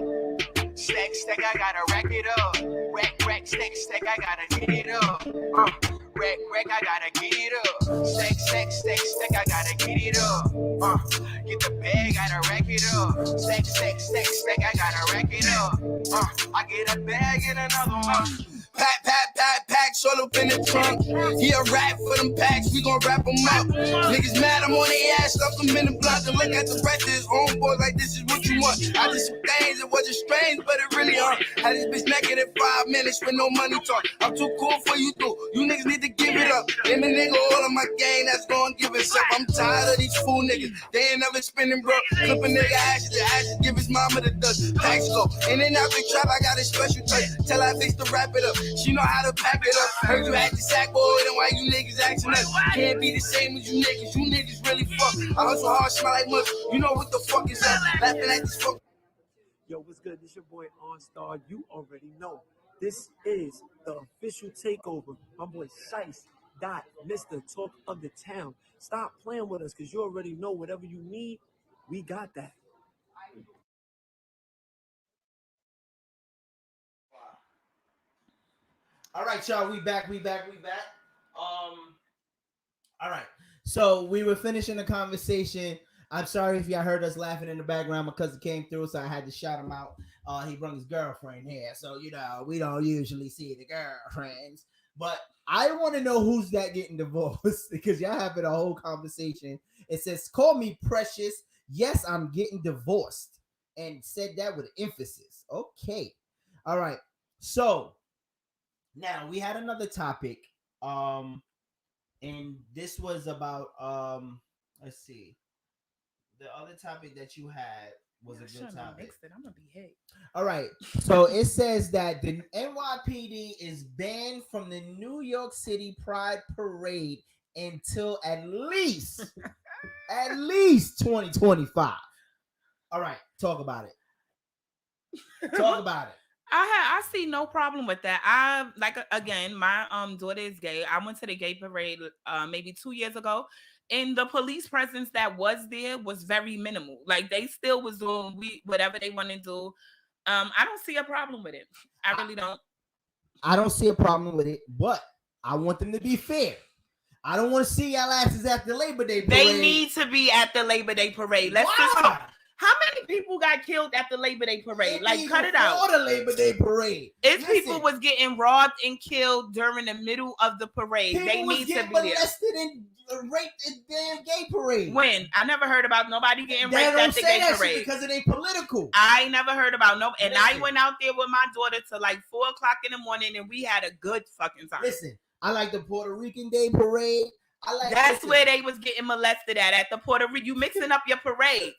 Stack, I gotta rack it up. Rack, stack, I gotta get it up. Rack, I gotta get it up. Stack, I gotta get it up. Get the bag, gotta rack it up. Stack, I gotta rack it up. I get a bag and another one. Packs all up in the trunk. He a rap for them packs, we gon' wrap them up. Niggas mad, I'm on their ass, stuff them in the blood. And look at the rest of his homeboys like this is what you want. I did some things, it wasn't strange, but it really hurt. Had this bitch naked in 5 minutes with no money talk. I'm too cool for you too. You niggas need to give it up. Them a nigga all of my gang that's gon' give us up. I'm tired of these fool niggas. They ain't never spinning, bro. Clip a nigga ashes, give his mama the dust. Packs go. In and out the trap, I got a special touch. Tell that bitch to wrap it up. She know how to pack it up. Heard you had the sack boy, then why you niggas acting up? Can't be the same as you niggas. You niggas really fuck. I hustle hard, smell like mush. You know what the fuck is up? Laughing at this fuck. Yo, what's good? This your boy Gstar. You already know. This is the official takeover. My boy Shice, Dot, Mr. Talk of the Town. Stop playing with us because you already know whatever you need, we got that. All right, y'all. We back. All right. So we were finishing the conversation. I'm sorry if y'all heard us laughing in the background because it came through, so I had to shout him out. He brought his girlfriend here, so we don't usually see the girlfriends. But I want to know who's that getting divorced because y'all having a whole conversation. It says, "Call me precious. Yes, I'm getting divorced," and said that with emphasis. Okay. All right. So now we had another topic. And this was about let's see. The other topic that you had was a good topic. I'm gonna be hit. All right. So it says that the NYPD is banned from the New York City Pride Parade until at least 2025. All right, talk about it. Talk about it. I see no problem with that. I again, my daughter is gay. I went to the gay parade maybe 2 years ago, and the police presence that was there was very minimal. Like they still was doing whatever they want to do. I don't see a problem with it. I really don't. I don't see a problem with it, but I want them to be fair. I don't want to see y'all asses at the Labor Day parade. They need to be at the Labor Day parade. Let's just talk. How many people got killed at the Labor Day parade? Like, cut it out. For the Labor Day parade. People was getting robbed and killed during the middle of the parade. They need to be molested and raped at the damn gay parade. When? I never heard about nobody getting raped at the gay parade. Because it ain't political. I never heard about no. And I went out there with my daughter till like 4 o'clock in the morning and we had a good fucking time. Listen, I like the Puerto Rican Day parade. That's where they was getting molested at the Puerto Rico. You mixing up your parades.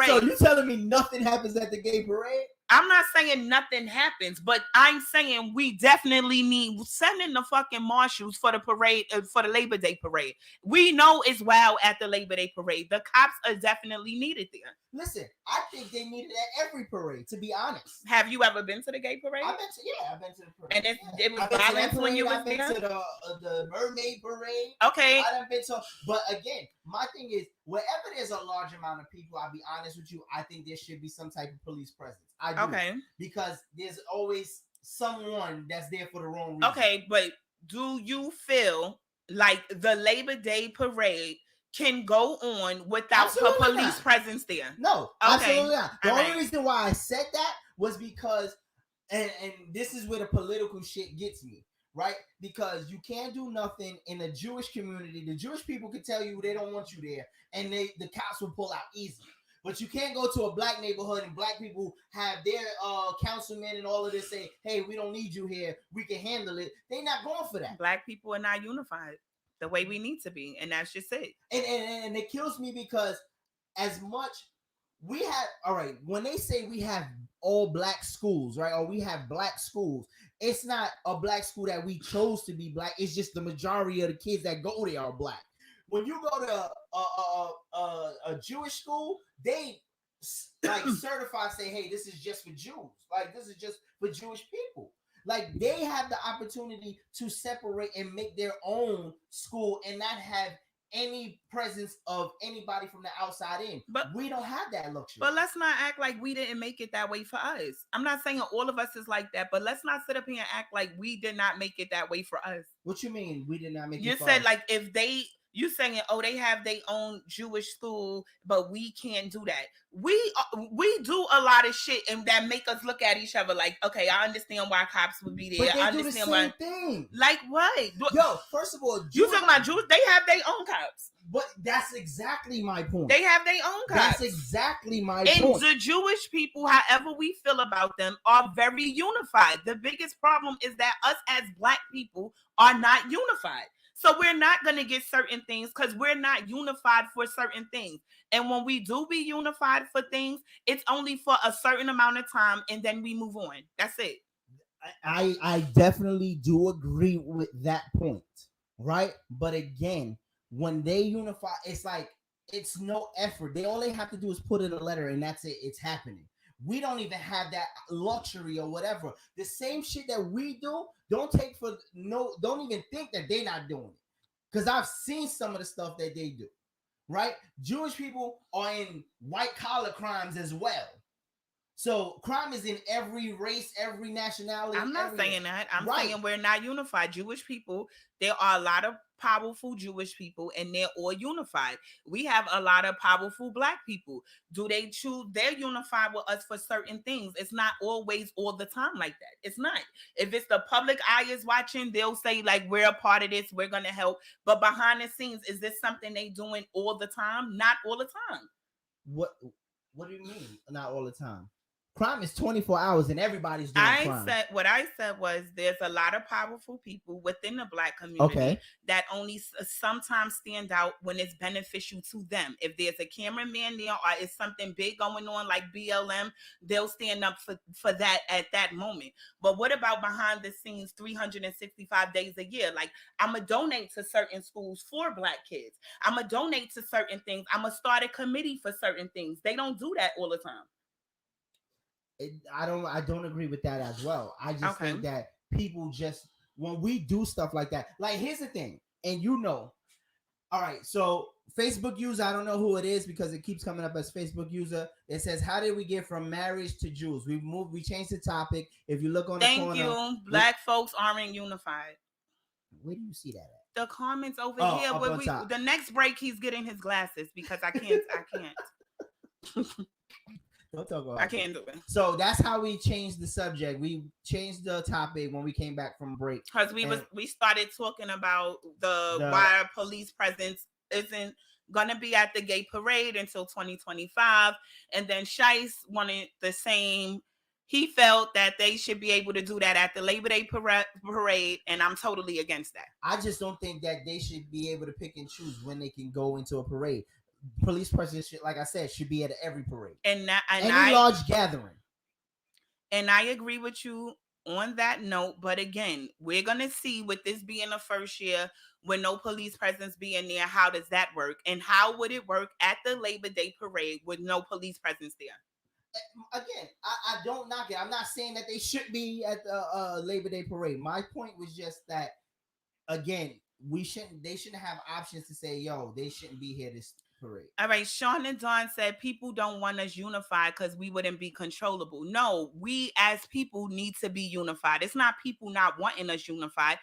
So you telling me nothing happens at the gay parade? I'm not saying nothing happens, but I'm saying we definitely need sending the fucking marshals for the parade, for the Labor Day parade. We know it's wild at the Labor Day parade. The cops are definitely needed there. Listen, I think they needed at every parade, to be honest. Have you ever been to the gay parade? I've been to the parade. And it was violence when you was there? I've been to the mermaid parade. Okay. I done been to, but again, my thing is, wherever there's a large amount of people, I'll be honest with you, I think there should be some type of police presence. I do. Okay. Because there's always someone that's there for the wrong reason. Okay, but do you feel like the Labor Day parade can go on without a police presence there? No, okay. Absolutely not. The only reason why I said that was because, and this is where the political shit gets me, right? Because you can't do nothing in the Jewish community. The Jewish people can tell you they don't want you there, and the cops will pull out easily. But you can't go to a black neighborhood and black people have their councilmen and all of this say, hey, we don't need you here. We can handle it. They're not going for that. Black people are not unified the way we need to be. And that's just it. And it kills me because as much we have, all right, when they say we have all black schools, right? Or we have black schools, it's not a black school that we chose to be black. It's just the majority of the kids that go there are black. When you go to a Jewish school, they like certify, say, hey, this is just for Jews. Like, this is just for Jewish people. Like, they have the opportunity to separate and make their own school and not have any presence of anybody from the outside in. But we don't have that luxury. But let's not act like we didn't make it that way for us. I'm not saying all of us is like that, but let's not sit up here and act like we did not make it that way for us. What you mean we did not make it for us? You said like if they... You saying, oh, they have their own Jewish school, but we can't do that. We do a lot of shit, and that make us look at each other like, okay, I understand why cops would be there. But they I understand do the same thing. Like what? Yo, first of all, you talking about Jews? They have their own cops. But that's exactly my point. They have their own cops. That's exactly my point. And the Jewish people, however we feel about them, are very unified. The biggest problem is that us as Black people are not unified. So we're not going to get certain things because we're not unified for certain things. And when we do be unified for things, it's only for a certain amount of time and then we move on. That's it. I definitely do agree with that point, right? But again, when they unify, it's like, it's no effort. All they have to do is put in a letter and that's it. It's happening. We don't even have that luxury or whatever. The same shit that we do, don't even think that they're not doing it. Because I've seen some of the stuff that they do, right? Jewish people are in white collar crimes as well. So crime is in every race, every nationality. I'm not everywhere. saying that. I'm Right. saying we're not unified. Jewish people, there are a lot of powerful Jewish people and they're all unified. We have a lot of powerful black people. Do they choose? They're unified with us for certain things. It's not always all the time like that. It's not. If it's the public eye is watching, they'll say like, we're a part of this. We're going to help. But behind the scenes, is this something they doing all the time? Not all the time. What do you mean? Not all the time. Crime is 24 hours and everybody's doing crime. What I said was there's a lot of powerful people within the black community that only sometimes stand out when it's beneficial to them. If there's a cameraman there or is something big going on like BLM, they'll stand up for that at that moment. But what about behind the scenes 365 days a year? Like, I'm going to donate to certain schools for black kids. I'm going to donate to certain things. I'm going to start a committee for certain things. They don't do that all the time. I don't agree with that as well. I just think that people just, when we do stuff like that, like, here's the thing, and all right, so Facebook user, I don't know who it is because it keeps coming up as Facebook user. It says, how did we get from marriage to Jews? We changed the topic. If you look on the corner. Thank you. Black folks aren't unified. Where do you see that at? The comments over here. The next break, he's getting his glasses because I can't. Don't talk about I can't do it. So that's how we changed the subject. We changed the topic when we came back from break. Because we started talking about why police presence isn't gonna be at the gay parade until 2025. And then Shice wanted the same. He felt that they should be able to do that at the Labor Day parade, and I'm totally against that. I just don't think that they should be able to pick and choose when they can go into a parade. Police presence, like I said, should be at every parade and any large gathering. And I agree with you on that note. But again, we're gonna see with this being the first year with no police presence being there, how does that work? And how would it work at the Labor Day parade with no police presence there? Again, I don't knock it. I'm not saying that they should be at the Labor Day parade. My point was just that, again, they shouldn't have options to say, yo, they shouldn't be here this parade. All right, Sean and Dawn said people don't want us unified because we wouldn't be controllable. No, we as people need to be unified. It's not people not wanting us unified.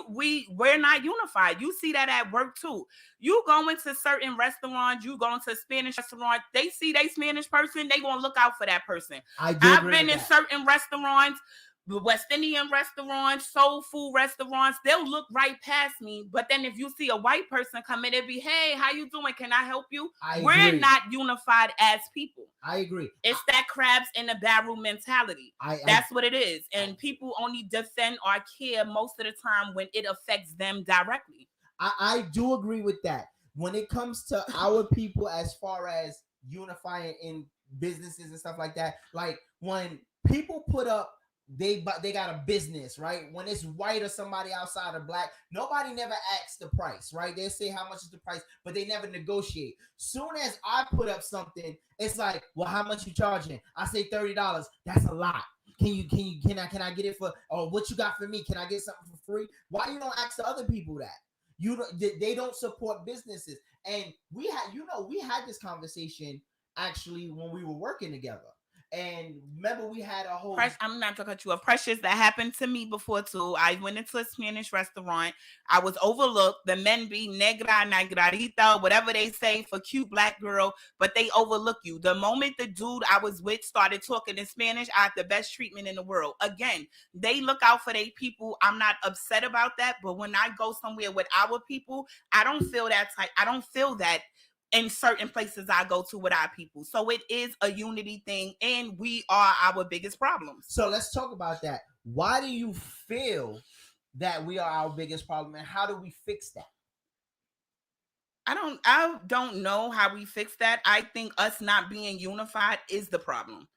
We're not unified. You see that at work too. You go into certain restaurants, you go into a Spanish restaurant, they see they Spanish person, they gonna look out for that person. I've been in certain restaurants, West Indian restaurants, soul food restaurants, they'll look right past me. But then if you see a white person come in, it'll be, hey, how you doing? Can I help you? We're not unified as people. I agree. It's that crabs in the barrel mentality. That's what it is. And people only defend or care most of the time when it affects them directly. I do agree with that. When it comes to our people, as far as unifying in businesses and stuff like that, like when people put up, they got a business, right? When it's white or somebody outside of black, nobody never asks the price, right? They say how much is the price, but they never negotiate. Soon as I put up something, it's like, well, how much you charging? I say $30. That's a lot. Can I get it for, or what you got for me? Can I get something for free? Why you don't ask the other people that? They don't support businesses. And we had this conversation actually when we were working together. And remember, we had a whole. I'm not to cut you off. Precious, that happened to me before too. I went into a Spanish restaurant. I was overlooked. The men be negra, negrita, whatever they say for cute black girl, but they overlook you. The moment the dude I was with started talking in Spanish, I had the best treatment in the world. Again, they look out for their people. I'm not upset about that, but when I go somewhere with our people, I don't feel that type. I don't feel that in certain places I go to with our people. So it is a unity thing, and we are our biggest problems. So let's talk about that. Why do you feel that we are our biggest problem, and how do we fix that? I don't know how we fix that. I think us not being unified is the problem.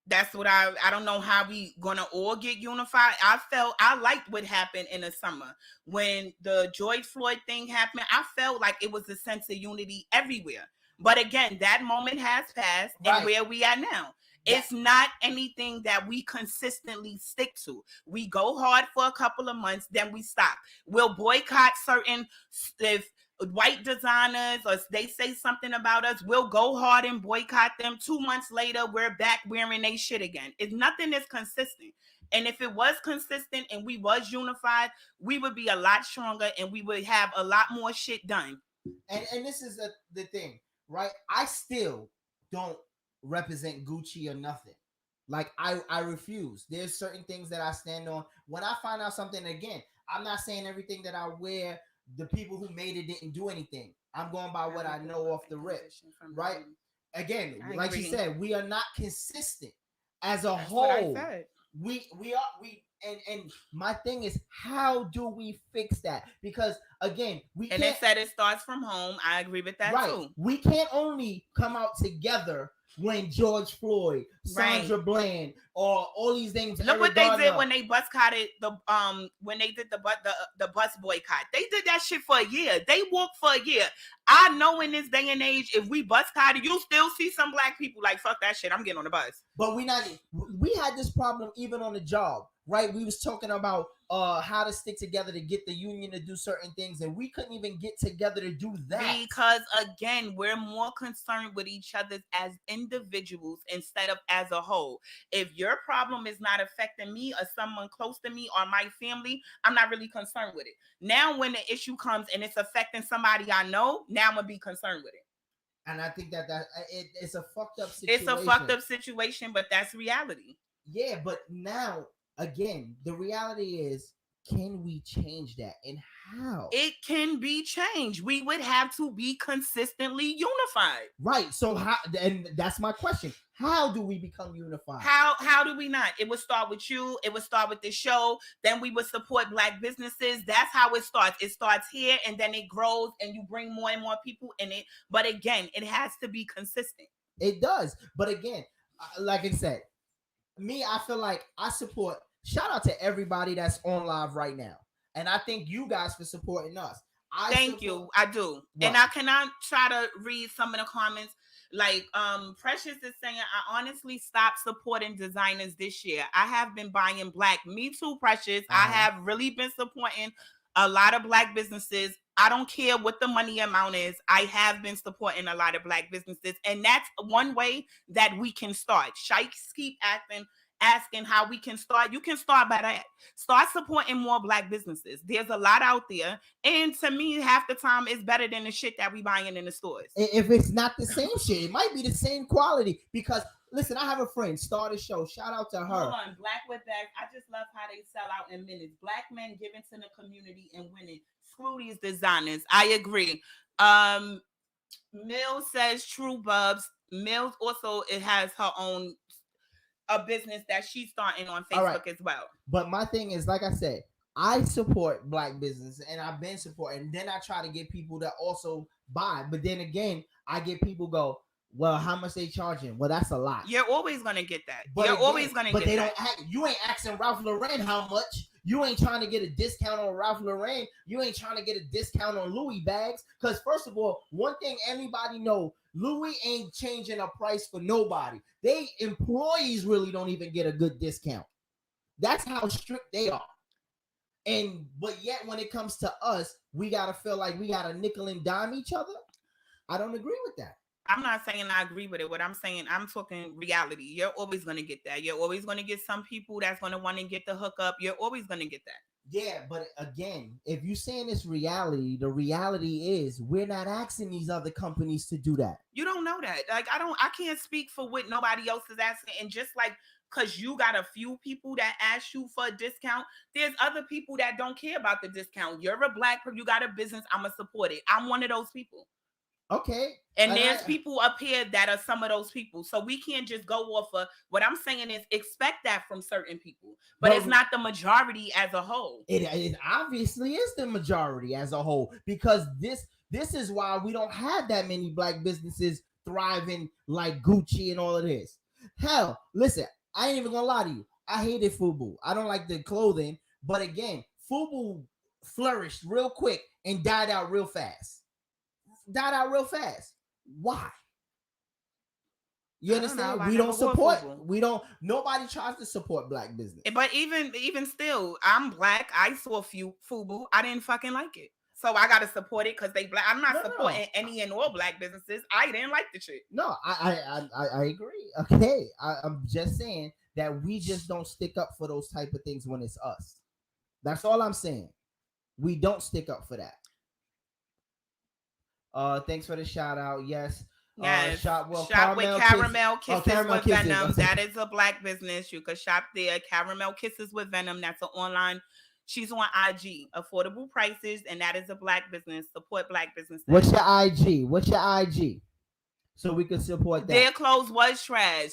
That's what I don't know how we gonna all get unified. I liked what happened in the summer when the George Floyd thing happened. I felt like it was a sense of unity everywhere. But again, that moment has passed, and where we are now. It's not anything that we consistently stick to. We go hard for a couple of months, then we stop. We'll boycott certain, if white designers or they say something about us, we'll go hard and boycott them. 2 months later, we're back wearing they shit again. It's nothing that's consistent. And if it was consistent and we was unified, we would be a lot stronger and we would have a lot more shit done. And this is the thing, right? I still don't represent Gucci or nothing. Like I refuse. There's certain things that I stand on. When I find out something, again, I'm not saying everything that I wear, the people who made it didn't do anything. I'm going by what I know off the rip, right? Again, like you said, we are not consistent as a whole. We are and my thing is, how do we fix that? Because again, it said it starts from home. I agree with that too. We can't only come out together when George Floyd, Sandra Bland, or all these things. Look what they did when they boycotted when they did the bus boycott. They did that shit for a year. They walked for a year. I know in this day and age, if we boycotted, you still see some black people like, fuck that shit, I'm getting on the bus. But we had this problem even on the job, right? We was talking about how to stick together to get the union to do certain things, and we couldn't even get together to do that. Because again, we're more concerned with each other as individuals instead of as a whole. If your problem is not affecting me or someone close to me or my family, I'm not really concerned with it. Now when the issue comes and it's affecting somebody I know, now I'm gonna be concerned with it. And I think that it's a fucked up situation. It's a fucked up situation, but that's reality. Yeah, but now, again, the reality is, can we change that? And how? It can be changed. We would have to be consistently unified. Right. So how, and that's my question. How do we become unified? How do we not? It would start with you. It would start with the show. Then we would support black businesses. That's how it starts. It starts here and then it grows and you bring more and more people in it. But again, it has to be consistent. It does. But again, like I said, I feel like I support. Shout out to everybody that's on live right now. And I thank you guys for supporting us. Thank you. I do. What? And I cannot try to read some of the comments. Like Precious is saying, I honestly stopped supporting designers this year. I have been buying black. Me too, Precious. I have really been supporting a lot of black businesses. I don't care what the money amount is. I have been supporting a lot of black businesses. And that's one way that we can start. Shikes keep asking how we can start. You can start by that. Start supporting more black businesses. There's a lot out there. And to me, half the time it's better than the shit that we buying in the stores. If it's not the same shit, it might be the same quality. Because listen, I have a friend, start a show. Shout out to her. Hold on, Black with Bags. I just love how they sell out in minutes. Black men giving to the community and winning. Screw these designers. I agree. Mills says True Bubs. Mills also, it has her own a business that she's starting on Facebook as well. But my thing is, like I said, I support black business and I've been supporting. Then I try to get people to also buy. But then again, I get people go, well, how much they charging? Well, that's a lot. You're always gonna get that. But they don't you ain't asking Ralph Lauren how much. You ain't trying to get a discount on Ralph Lauren. You ain't trying to get a discount on Louis bags. Because first of all, one thing everybody know, Louis ain't changing a price for nobody. They employees really don't even get a good discount. That's how strict they are. But yet when it comes to us, we gotta feel like we gotta nickel and dime each other. I don't agree with that. I'm not saying I agree with it. What I'm saying, I'm talking reality. You're always going to get that. You're always going to get some people that's going to want to get the hookup. You're always going to get that. Yeah, but again, if you're saying it's reality, the reality is we're not asking these other companies to do that. You don't know that. Like, I can't speak for what nobody else is asking. And just like, because you got a few people that ask you for a discount, there's other people that don't care about the discount. You're a black person, you got a business, I'm going to support it. I'm one of those people. Okay. And there's people up here that are some of those people. So we can't just go off of what I'm saying is expect that from certain people. But it's not the majority as a whole. It obviously is the majority as a whole. Because this is why we don't have that many black businesses thriving like Gucci and all of this. Hell, listen, I ain't even gonna lie to you. I hated FUBU. I don't like the clothing. But again, FUBU flourished real quick and died out real fast. Why? You I don't know. understand? I We never don't wore support. FUBU. We don't. Nobody tries to support black business. But even still, I'm black. I saw a few FUBU. I didn't fucking like it. So I gotta support it because they black. I'm not No. supporting any and all black businesses. I didn't like the shit. No, I agree. Okay, I'm just saying that we just don't stick up for those type of things when it's us. That's all I'm saying. We don't stick up for that. Thanks for the shout out. Yes. Yes. Shop with Caramel Kisses Caramel with Kisses. Venom. That is a black business. You could shop there. Caramel Kisses with Venom. That's an online. She's on IG. Affordable prices, and that is a black business. Support black businesses. What's your IG? What's your IG? So we can support that. Their clothes was trash.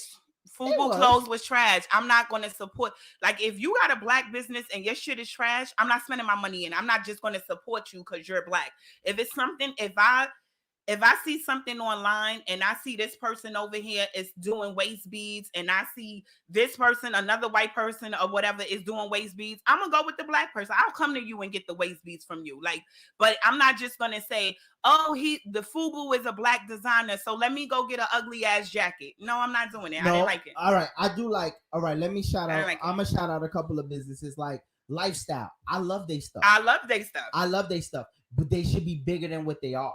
FUBU clothes was trash. I'm not going to support. Like, if you got a black business and your shit is trash, I'm not spending my money in. I'm not just going to support you because you're black. If it's something, if I see something online and I see this person over here is doing waist beads and I see this person, another white person or whatever is doing waist beads, I'm gonna go with the black person. I'll come to you and get the waist beads from you. Like, but I'm not just gonna say, oh, the FUBU is a black designer, so let me go get an ugly ass jacket. No, I'm not doing it. I didn't like it. All right, I do like. All right, let me shout out. I'm gonna shout out a couple of businesses like Lifestyle. I love their stuff. I love their stuff, but they should be bigger than what they are.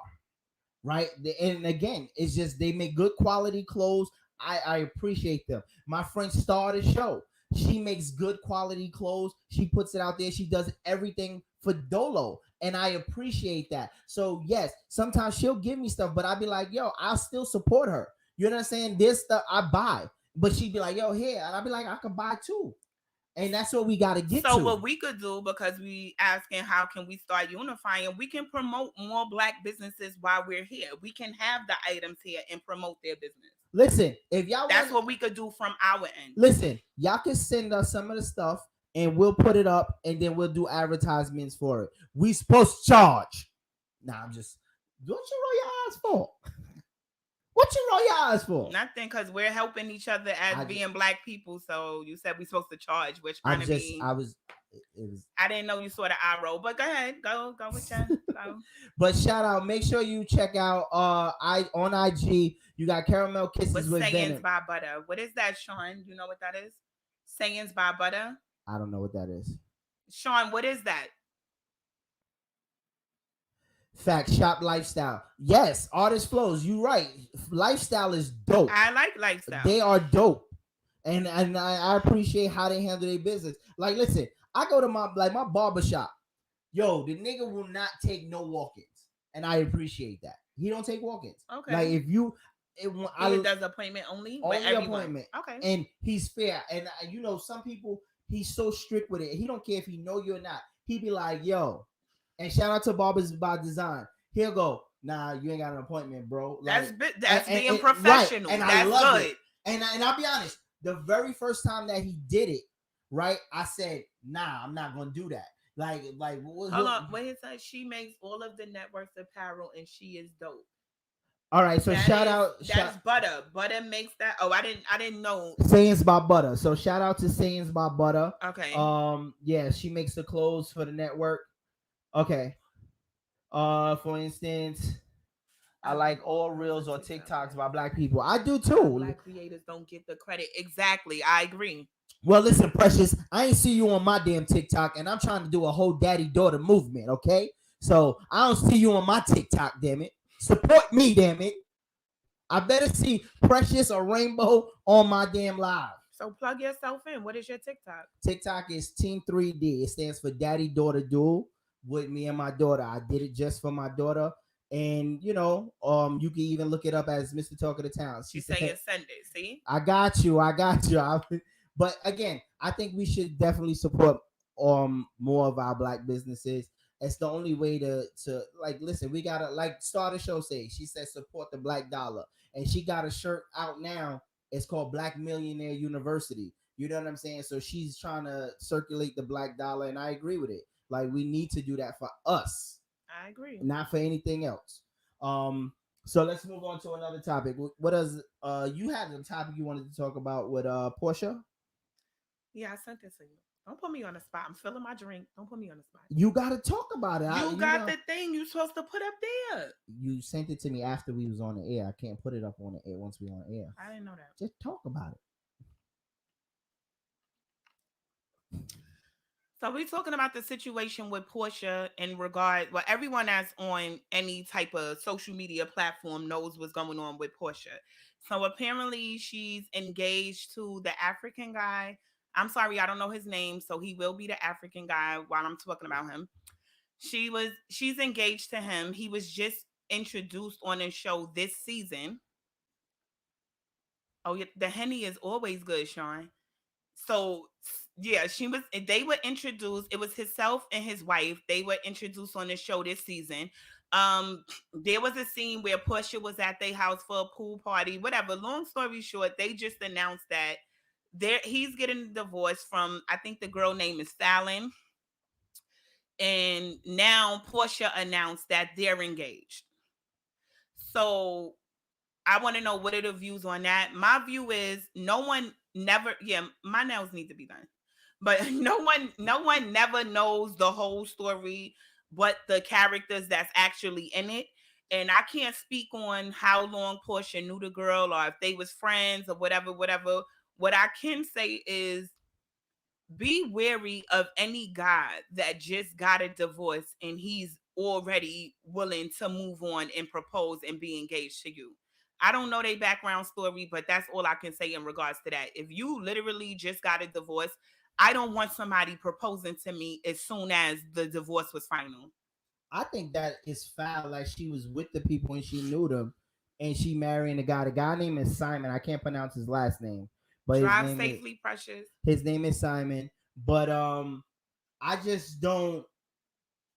Right, and again, it's just they make good quality clothes. I appreciate them. My friend started the show. She makes good quality clothes. She puts it out there. She does everything for Dolo, and I appreciate that. So yes, sometimes she'll give me stuff, but I'll be like, yo, I'll still support her. You know what I'm saying? This stuff I buy, but she'd be like, yo, here, and I'll be like, I can buy too. And that's what we got to get to. So what we could do, because we asking how can we start unifying, we can promote more black businesses while we're here. We can have the items here and promote their business. Listen, if y'all that's what we could do from our end. Listen, y'all can send us some of the stuff and we'll put it up and then we'll do advertisements for it. We supposed to charge. Nah, I'm just what you roll your eyes for? What you roll your eyes for? Nothing, because we're helping each other as being black people. So you said we're supposed to charge, which kind of means I didn't know you saw the eye roll, but go ahead, go with your go. But shout out, make sure you check out on IG. You got Caramel Kisses with Sayings by Butter. What is that, Sean? You know what that is? Sayings by Butter. I don't know what that is. Sean, what is that? Fact, shop Lifestyle. Yes, artist flows. You right. Lifestyle is dope. I like Lifestyle. They are dope, and I appreciate how they handle their business. Like, listen, I go to my barber shop. Yo, the nigga will not take no walk-ins, and I appreciate that. He don't take walk-ins. Okay. Like if you, he does appointment only. Appointment. Okay. And he's fair, and you know some people he's so strict with it. He don't care if he know you or not. He be like, yo. And shout out to Barbers by Design. He'll go, nah, you ain't got an appointment, bro. Like, that's being professional. Right. And that's good. It. And I'll be honest, the very first time that he did it, right, I said, nah, I'm not gonna do that. Like, hold on. Wait a second. She makes all of the networks apparel, and she is dope. All right, so that's Butter. Butter makes that. Oh, I didn't know. Sayings by Butter. So shout out to Sayings by Butter. Okay. Yeah, she makes the clothes for the network. Okay. For instance, I like all reels or TikToks by black people. I do too. Black creators don't get the credit. Exactly. I agree. Well, listen, Precious, I ain't see you on my damn TikTok, and I'm trying to do a whole daddy-daughter movement, okay? So I don't see you on my TikTok, damn it. Support me, damn it. I better see Precious or Rainbow on my damn live. So plug yourself in. What is your TikTok? TikTok is Team 3D. It stands for Daddy-Daughter Duel. With me and my daughter. I did it just for my daughter. And you know, you can even look it up as Mr. Talk of the Town. She's saying send it, see? I got you. But again, I think we should definitely support more of our black businesses. It's the only way to like listen, we gotta like start a show say. She said support the black dollar. And she got a shirt out now. It's called Black Millionaire University. You know what I'm saying? So she's trying to circulate the black dollar, and I agree with it. Like we need to do that for us. I agree. Not for anything else. So let's move on to another topic. What does you had a topic you wanted to talk about with Portia? Yeah, I sent it to you. Don't put me on the spot. I'm filling my drink. Don't put me on the spot. You gotta talk about it. You got the thing you supposed to put up there. You sent it to me after we was on the air. I can't put it up on the air once we on air. I didn't know that. Just talk about it. So we're talking about the situation with Portia in regard. Well, everyone that's on any type of social media platform knows what's going on with Portia. So apparently she's engaged to the African guy. I'm sorry, I don't know his name, so he will be the African guy while I'm talking about him. She's engaged to him. He was just introduced on a show this season. Oh, yeah, the Henny is always good, Sean. So yeah, they were introduced. It was himself and his wife. They were introduced on the show this season. There was a scene where Portia was at their house for a pool party, whatever. Long story short, they just announced that he's getting a divorce from, I think the girl name is Fallon. And now Portia announced that they're engaged. So I want to know what are the views on that. My view is my nails need to be done. But no one never knows the whole story, but the characters that's actually in it. And I can't speak on how long Portia knew the girl or if they was friends or whatever. What I can say is be wary of any guy that just got a divorce and he's already willing to move on and propose and be engaged to you. I don't know their background story, but that's all I can say in regards to that. If you literally just got a divorce, I don't want somebody proposing to me as soon as the divorce was final. I think that is foul. Like she was with the people and she knew them, and she marrying a guy. The guy name is Simon. I can't pronounce his last name, but drive safely, Precious. His name is Simon. But I just don't.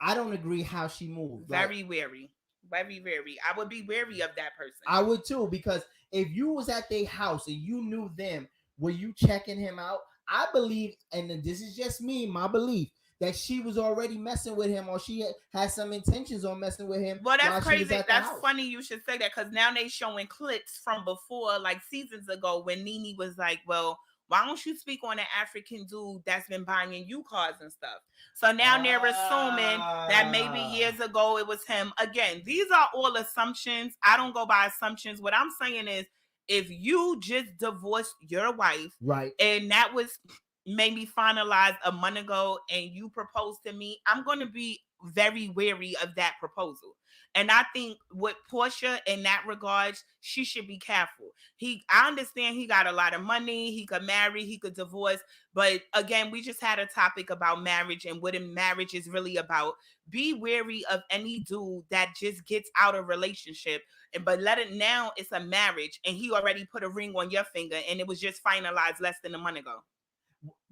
I don't agree how she moved. Very wary. Very, very. I would be wary of that person. I would too, because if you was at their house and you knew them, were you checking him out? I believe, and this is just me, my belief, that she was already messing with him, or she had some intentions on messing with him. Well, that's crazy. That's funny you should say that, because now they showing clips from before, like seasons ago, when Nene was like, well, why don't you speak on an African dude that's been buying you cars and stuff? So now they're assuming that maybe years ago it was him. Again, these are all assumptions. I don't go by assumptions. What I'm saying is, if you just divorced your wife, right, and that was maybe finalized a month ago, and you proposed to me, I'm going to be very wary of that proposal. And I think with Portia in that regards, she should be careful. I understand he got a lot of money. He could marry, he could divorce. But again, we just had a topic about marriage and what marriage is really about. Be wary of any dude that just gets out of relationship. But now it's a marriage, and he already put a ring on your finger, and it was just finalized less than a month ago.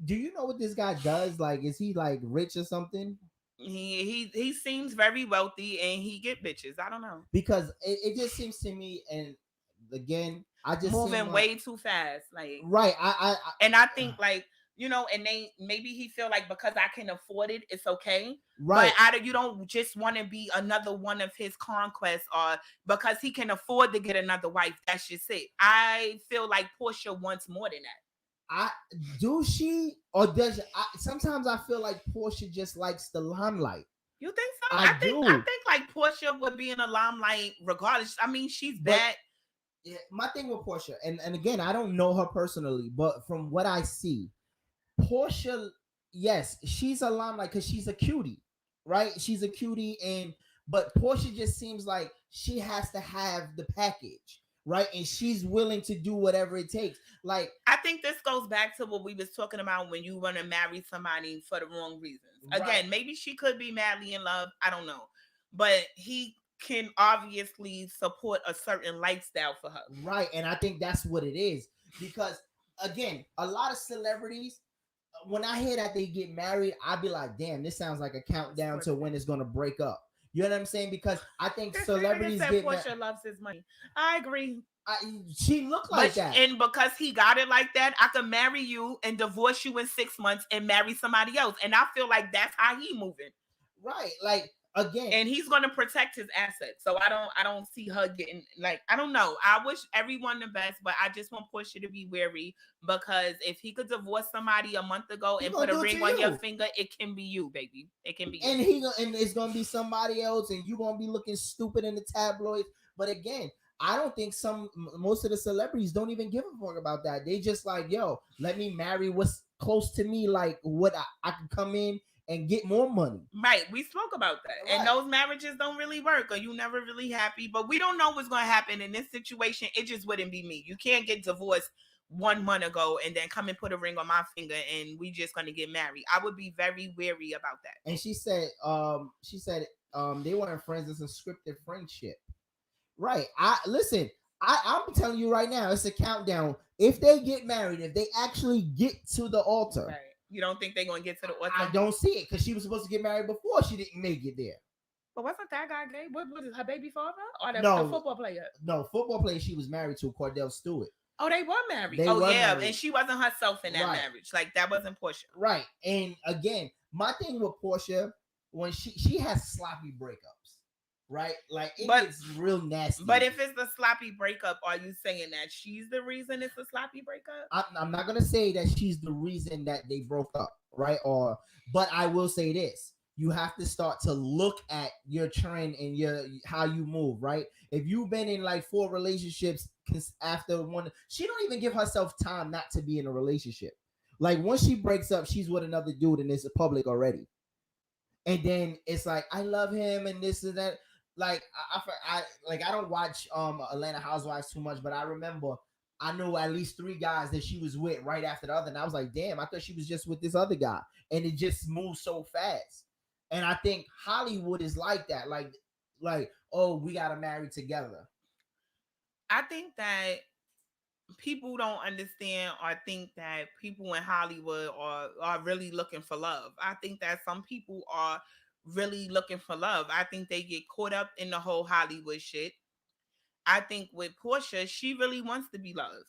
Do you know what this guy does? Like, is he like rich or something? He seems very wealthy, and he get bitches. I don't know, because it just seems to me, and again, I just moving way too fast, like right. I think like, you know, and maybe he feel like because I can afford it, it's okay. Right. But you don't just want to be another one of his conquests, or because he can afford to get another wife. That's just it. I feel like Portia wants more than that. Sometimes I feel like Portia just likes the limelight. You think so? I think like Portia would be in the limelight regardless. I mean, she's that. Yeah, my thing with Portia, and again, I don't know her personally, but from what I see, Portia, yes, she's a limelight because she's a cutie, right? She's a cutie, but Portia just seems like she has to have the package. Right, and she's willing to do whatever it takes. Like, I think this goes back to what we was talking about when you want to marry somebody for the wrong reasons. Right. Again, maybe she could be madly in love. I don't know, but he can obviously support a certain lifestyle for her. Right, and I think that's what it is. Because again, a lot of celebrities, when I hear that they get married, I'd be like, damn, this sounds like a countdown to when it's gonna break up. You know what I'm saying? Because I think celebrities get Portia loves his money. I agree. She looked like that. And because he got it like that, I could marry you and divorce you in 6 months and marry somebody else. And I feel like that's how he moving. Right. Like, again, and he's going to protect his assets. So I don't see her getting, like, I don't know. I wish everyone the best, but I just want Portia to be wary, because if he could divorce somebody a month ago and put a ring on your finger, it can be you, baby. It can be you. And it's gonna be somebody else, and you're gonna be looking stupid in the tabloids. But again, I don't think most of the celebrities don't even give a fuck about that. They just like, yo, let me marry what's close to me, like what I can come in and get more money. Right. We spoke about that. Right. And those marriages don't really work, or you never really happy. But we don't know what's going to happen in this situation. It just wouldn't be me. You can't get divorced 1 month ago and then come and put a ring on my finger and we just going to get married. I would be very wary about that. And she said they weren't friends. It's a scripted friendship. Right. I'm telling you right now, it's a countdown. If they get married, if they actually get to the altar. Right. You don't think they're going to get to the altar? I don't see it, because she was supposed to get married before she didn't make it there. But wasn't that guy gay? What was her baby father? Or the football player? No, football player she was married to, Cordell Stewart. Oh, they were married. Married. And she wasn't herself in that marriage. Like, that wasn't Portia. Right. And again, my thing with Portia, when she has sloppy breakups. Right, like it's real nasty. But if it's the sloppy breakup, are you saying that she's the reason it's a sloppy breakup? I'm not gonna say that she's the reason that they broke up, right? But I will say this: you have to start to look at your trend and how you move, right? If you've been in like 4 relationships after one, she don't even give herself time not to be in a relationship. Like once she breaks up, she's with another dude and it's public already, and then it's like I love him and this and that. Like I don't watch Atlanta Housewives too much, but I remember I know at least 3 guys that she was with right after the other, and I was like, damn, I thought she was just with this other guy, and it just moves so fast. And I think Hollywood is like that, like oh, we gotta marry together. I think that people don't understand or think that people in Hollywood are really looking for love. I think that some people are really looking for love. I think they get caught up in the whole Hollywood shit. I think with Portia, she really wants to be loved.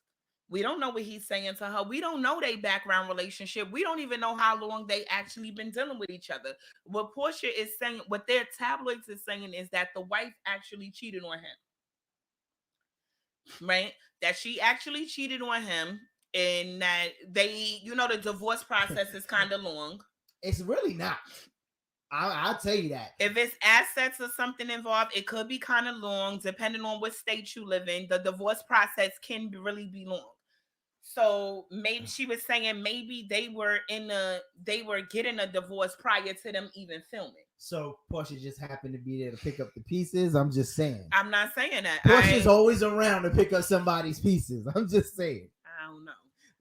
We don't know what he's saying to her. We don't know their background relationship. We don't even know how long they actually been dealing with each other. What Portia is saying, what their tabloids is saying, is that the wife actually cheated on him. Right? That she actually cheated on him, and that they, the divorce process is kind of long. It's really not. I'll tell you that. If it's assets or something involved, it could be kind of long, depending on what state you live in. The divorce process can really be long. So maybe she was saying maybe they were getting a divorce prior to them even filming. So Portia just happened to be there to pick up the pieces. I'm just saying. I'm not saying that. Portia's always around to pick up somebody's pieces. I'm just saying. I don't know.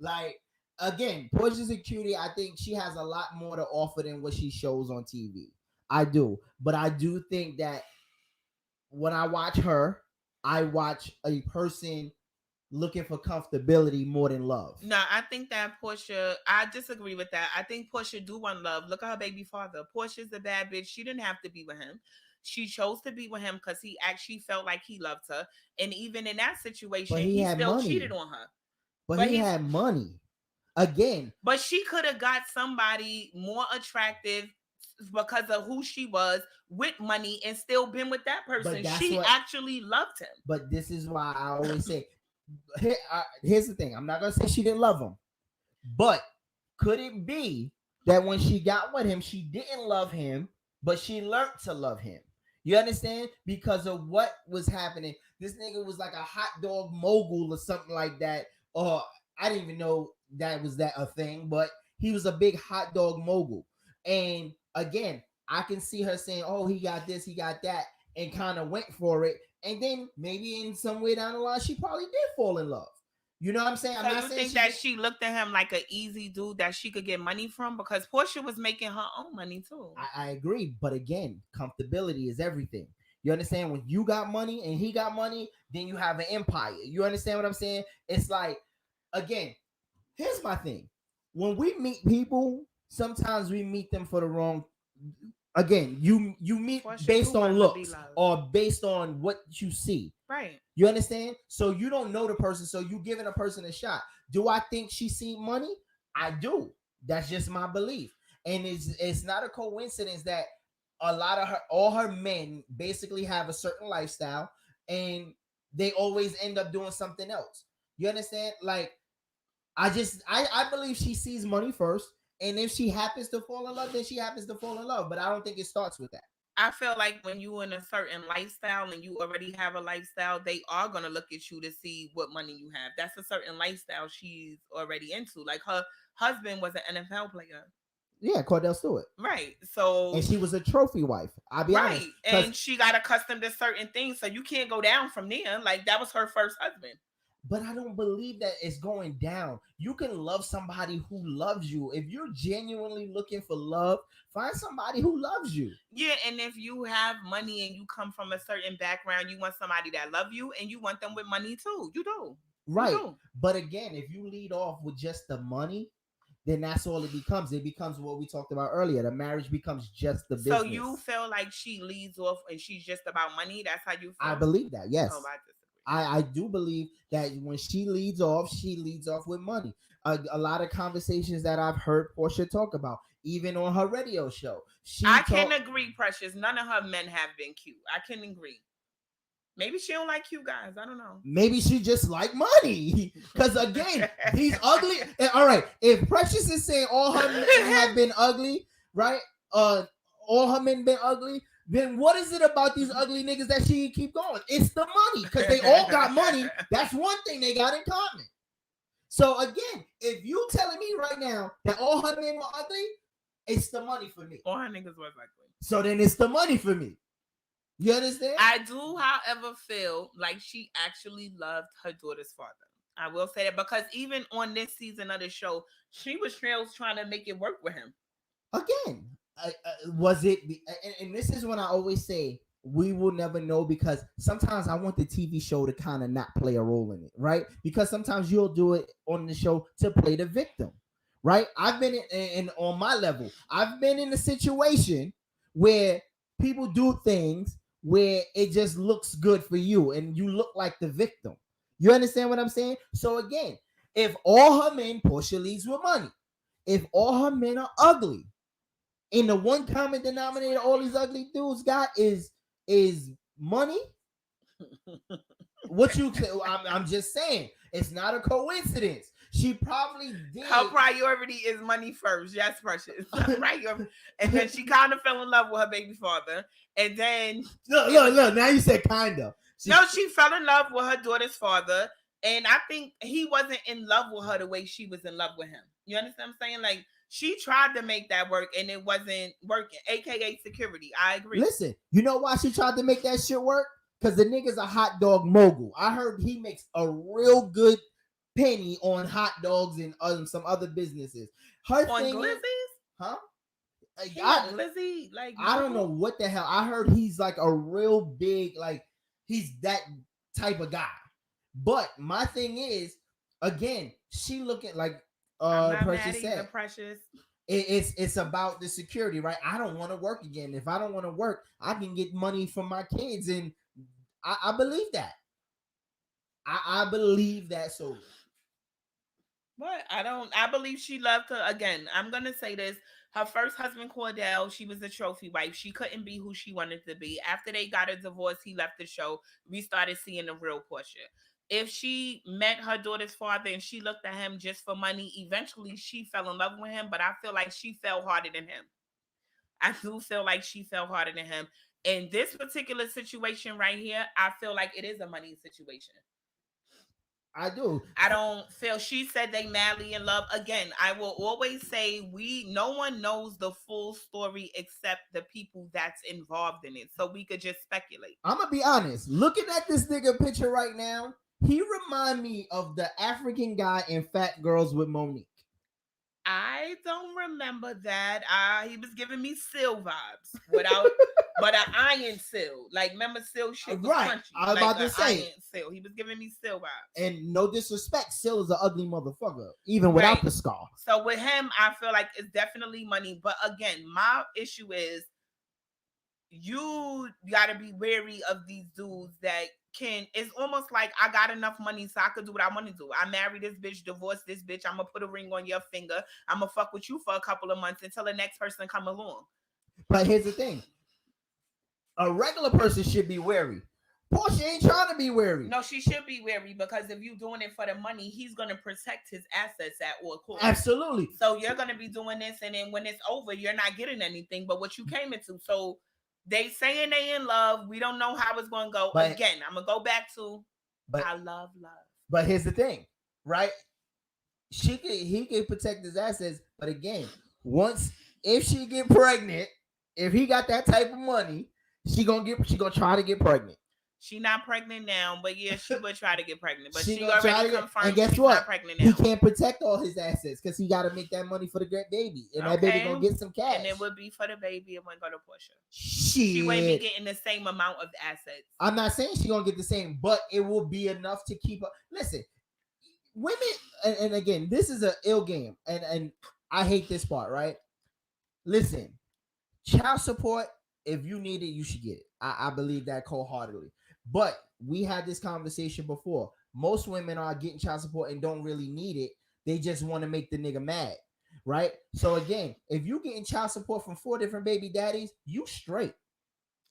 Like, again, Portia's a cutie. I think she has a lot more to offer than what she shows on TV. I do. But I do think that when I watch her, I watch a person looking for comfortability more than love. No, I think that Portia, I disagree with that. I think Portia do want love. Look at her baby father. Portia's a bad bitch. She didn't have to be with him. She chose to be with him because he actually felt like he loved her. And even in that situation, he still cheated on her. But he had money. Again. But she could have got somebody more attractive because of who she was with money and still been with that person. She actually loved him. But this is why I always say, here's the thing. I'm not going to say she didn't love him. But could it be that when she got with him, she didn't love him, but she learned to love him? You understand? Because of what was happening. This nigga was like a hot dog mogul or something like that. Or I didn't even know that was a thing, but he was a big hot dog mogul. And again, I can see her saying, oh, he got this, he got that, and kind of went for it. And then maybe in some way down the line, she probably did fall in love. You know what I'm saying? So you think that she looked at him like an easy dude that she could get money from? Because Portia was making her own money too. I agree. But again, comfortability is everything. You understand? When you got money and he got money, then you have an empire. You understand what I'm saying? It's like, again, here's my thing. When we meet people, sometimes we meet them for the wrong. Again, you meet based on looks or based on what you see. Right. You understand? So you don't know the person, so you giving a person a shot. Do I think she seen money? I do. That's just my belief. And it's not a coincidence that all her men basically have a certain lifestyle, and they always end up doing something else. You understand? Like, I believe she sees money first, and if she happens to fall in love, then she happens to fall in love. But I don't think it starts with that. I feel like when you in a certain lifestyle and you already have a lifestyle, they are gonna look at you to see what money you have. That's a certain lifestyle she's already into. Like her husband was an NFL player. Yeah, Cordell Stewart. Right. So And she was a trophy wife. I'll be honest. right. And she got accustomed to certain things. So you can't go down from there. Like that was her first husband. But I don't believe that it's going down. You can love somebody who loves you. If you're genuinely looking for love, find somebody who loves you. Yeah, and if you have money and you come from a certain background, you want somebody that love you and you want them with money too. You do. Right. You do. But again, if you lead off with just the money, then that's all it becomes. It becomes what we talked about earlier. The marriage becomes just the business. So you feel like she leads off and she's just about money? That's how you feel? I believe that, yes. Oh, I disagree. I do believe that when she leads off with money. A lot of conversations that I've heard Portia talk about, even on her radio show. I can agree, Precious. None of her men have been cute. I can agree. Maybe she don't like cute guys. I don't know. Maybe she just like money. Because again, these ugly. All right, if Precious is saying all her men have been ugly, right? All her men been ugly. Then what is it about these ugly niggas that she keep going? It's the money, because they all got money. That's one thing they got in common. So again, if you telling me right now that all her men were ugly, it's the money for me. All her niggas was ugly. So then it's the money for me. You understand? I do, however, feel like she actually loved her daughter's father. I will say that, because even on this season of the show, she was trying to make it work with him. Again, was it? And this is when I always say we will never know, because sometimes I want the TV show to kind of not play a role in it, right? Because sometimes you'll do it on the show to play the victim, right? I've been in on my level. I've been in a situation where people do things where it just looks good for you and you look like the victim. You understand what I'm saying? So again, if all her men, Portia leads with money. If all her men are ugly, and the one common denominator all these ugly dudes got is money. What you? I'm just saying, it's not a coincidence. She probably did. Her priority is money first. Yes, Precious. Right. And then she kind of fell in love with her baby father. And then look. Now you said kind of. She fell in love with her daughter's father. And I think he wasn't in love with her the way she was in love with him. You understand what I'm saying? Like, she tried to make that work and it wasn't working. AKA security. I agree. Listen, you know why she tried to make that shit work? Because the nigga's a hot dog mogul. I heard he makes a real good penny on hot dogs and some other businesses. Her on thing Glizzy's? Huh? Glizzy? Like, I don't know what the hell. I heard he's like a real big, like, he's that type of guy. But my thing is, again, she looking like Precious said. Precious. It's about the security, right? I don't want to work again. If I don't want to work, I can get money from my kids, and I believe that. I believe that solely. But I believe she loved her. Again, I'm gonna say this. Her first husband, Cordell, she was a trophy wife. She couldn't be who she wanted to be. After they got a divorce, he left the show. We started seeing the real Portia. If she met her daughter's father and she looked at him just for money, eventually she fell in love with him. But I feel like she fell harder than him. I do feel like she fell harder than him. In this particular situation right here, I feel like it is a money situation. I do. I don't feel, she said they madly in love. Again, I will always say no one knows the full story except the people that's involved in it. So we could just speculate. I'm going to be honest. Looking at this nigga picture right now, he remind me of the African guy in Fat Girls with Monique. I don't remember that. He was giving me Seal vibes but an iron Seal. Like, remember Seal shit was right. crunchy. I was about to say iron Seal. He was giving me Seal vibes. And no disrespect, Seal is an ugly motherfucker, even without the scar. So with him, I feel like it's definitely money. But again, my issue is you got to be wary of these dudes that it's almost like I got enough money so I could do what I want to do. I marry this bitch, divorce this bitch. I'm going to put a ring on your finger. I'm going to fuck with you for a couple of months until the next person come along. But here's the thing. A regular person should be wary. Portia ain't trying to be wary. No, she should be wary because if you're doing it for the money, he's going to protect his assets at all costs. Absolutely. So you're going to be doing this, and then when it's over, you're not getting anything but what you came into. So they saying they in love. We don't know how it's going to go. But, again, I'm going to go back to I love love. But here's the thing, right? He can protect his assets, but again, if she get pregnant, if he got that type of money, she gonna try to get pregnant. She not pregnant now, but yeah, she would try to get pregnant. But she already confirmed. And guess she's what? Not pregnant now. He can't protect all his assets because he got to make that money for the great baby, and that baby gonna get some cash. And it would be for the baby. It wouldn't go to Portia. She wouldn't be getting the same amount of assets. I'm not saying she gonna get the same, but it will be enough to keep up. Listen, women, and again, this is an ill game, and I hate this part, right? Listen, child support, if you need it, you should get it. I believe that wholeheartedly. But we had this conversation before. Most women are getting child support and don't really need it. They just want to make the nigga mad, right? So again, if you getting child support from 4 different baby daddies, you straight.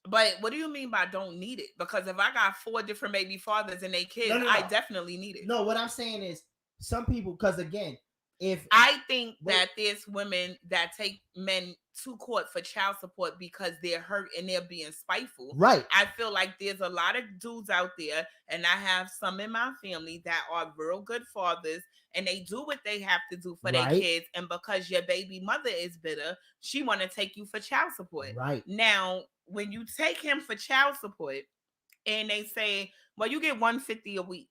But what do you mean by don't need it? Because if I got 4 different baby fathers and they kids, I definitely need it. No, what I'm saying is some people, because again, if I think that there's women that take men to court for child support because they're hurt and they're being spiteful. Right. I feel like there's a lot of dudes out there, and I have some in my family that are real good fathers, and they do what they have to do for their kids. And because your baby mother is bitter, she want to take you for child support. Right. Now, when you take him for child support and they say, well, you get $150 a week.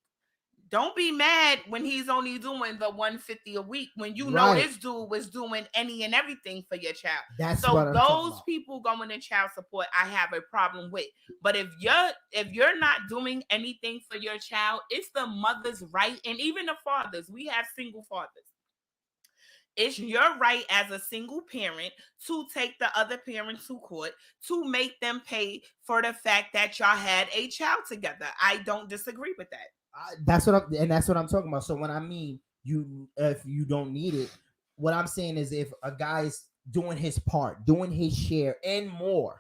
Don't be mad when he's only doing the $150 a week when you know this dude was doing any and everything for your child. That's so what I'm those people going to child support, I have a problem with. But if you're not doing anything for your child, it's the mother's right, and even the fathers. We have single fathers. It's your right as a single parent to take the other parent to court to make them pay for the fact that y'all had a child together. I don't disagree with that. That's what I'm talking about. So when I mean if you don't need it, what I'm saying is if a guy's doing his part, doing his share and more,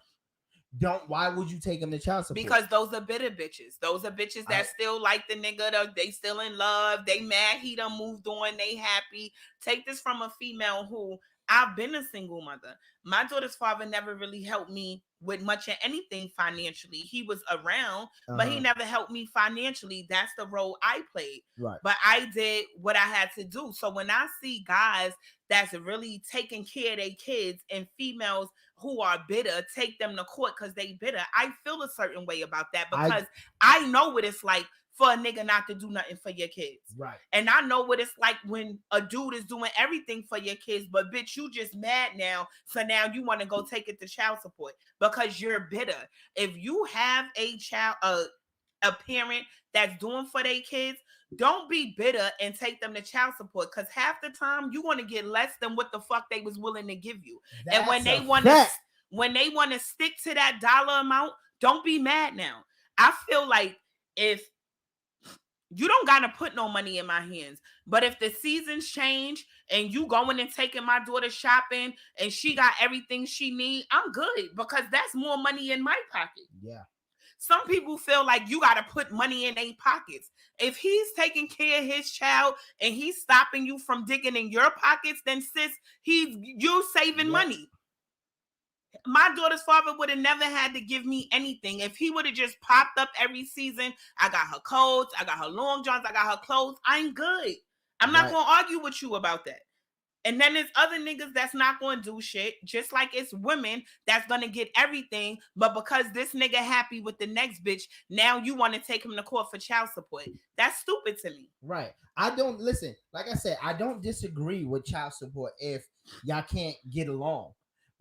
why would you take him to child support? Because those are bitter bitches. Those are bitches that still like the nigga. They still in love. They mad he done moved on. They happy. Take this from a female who I've been a single mother. My daughter's father never really helped me with much of anything financially. He was around, but he never helped me financially. That's the role I played. Right. But I did what I had to do. So when I see guys that's really taking care of their kids and females who are bitter, take them to court because they bitter, I feel a certain way about that because I know what it's like for a nigga not to do nothing for your kids. Right. And I know what it's like when a dude is doing everything for your kids, but bitch, you just mad now. So now you want to go take it to child support because you're bitter. If you have a child, a parent that's doing for their kids, don't be bitter and take them to child support because half the time you want to get less than what the fuck they was willing to give you. And when they want to stick to that dollar amount, don't be mad now. I feel like if you don't got to put no money in my hands. But if the seasons change and you going and taking my daughter shopping and she got everything she need, I'm good because that's more money in my pocket. Yeah. Some people feel like you got to put money in their pockets. If he's taking care of his child and he's stopping you from digging in your pockets, then sis, you're saving money. My daughter's father would have never had to give me anything. If he would have just popped up every season, I got her coats, I got her long johns, I got her clothes, I'm good. I'm not going to argue with you about that. And then there's other niggas that's not going to do shit, just like it's women that's going to get everything, but because this nigga happy with the next bitch, now you want to take him to court for child support. That's stupid to me. Right. Like I said, I don't disagree with child support if y'all can't get along.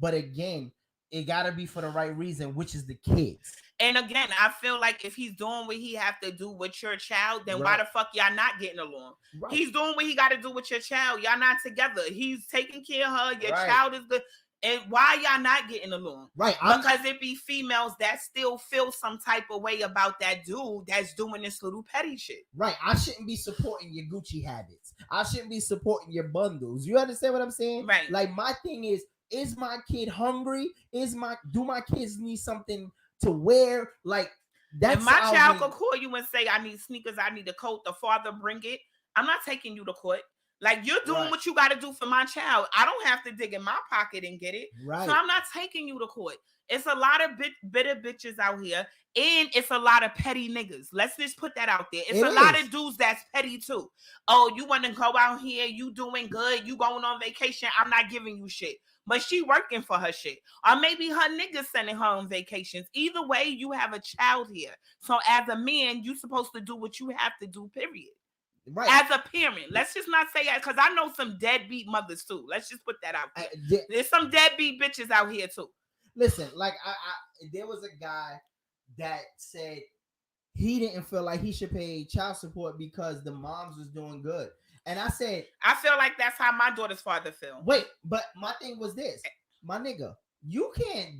But again, it got to be for the right reason, which is the kids. And again, I feel like if he's doing what he have to do with your child, then why the fuck y'all not getting along? Right. He's doing what he got to do with your child. Y'all not together. He's taking care of her. Your child is good. And why y'all not getting along? Right. Because it be females that still feel some type of way about that dude that's doing this little petty shit. Right. I shouldn't be supporting your Gucci habits. I shouldn't be supporting your bundles. You understand what I'm saying? Right. Like my thing is my kid hungry? Do my kids need something to wear. Like that's if my how child we- could call you and say, I need sneakers, I need a coat, the father bring it, I'm not taking you to court. Like, you're doing Right. what you got to do for my child. I don't have to dig in my pocket and get it. Right. So I'm not taking you to court. It's a lot of bitter bitches out here, and it's a lot of petty niggas. Let's just put that out there. It's a lot of dudes that's petty too. Oh, you want to go out here, you doing good, you going on vacation, I'm not giving you shit. But she working for her shit. Or maybe her nigga sending her on vacations. Either way, you have a child here. So as a man, you supposed to do what you have to do, period. Right. As a parent, let's just not say that, because I know some deadbeat mothers too. Let's just put that out there. There's some deadbeat bitches out here too. Listen, like I there was a guy that said he didn't feel like he should pay child support because the moms was doing good. And I said, I feel like that's how my daughter's father feel. Wait, but my thing was this, my nigga, you can't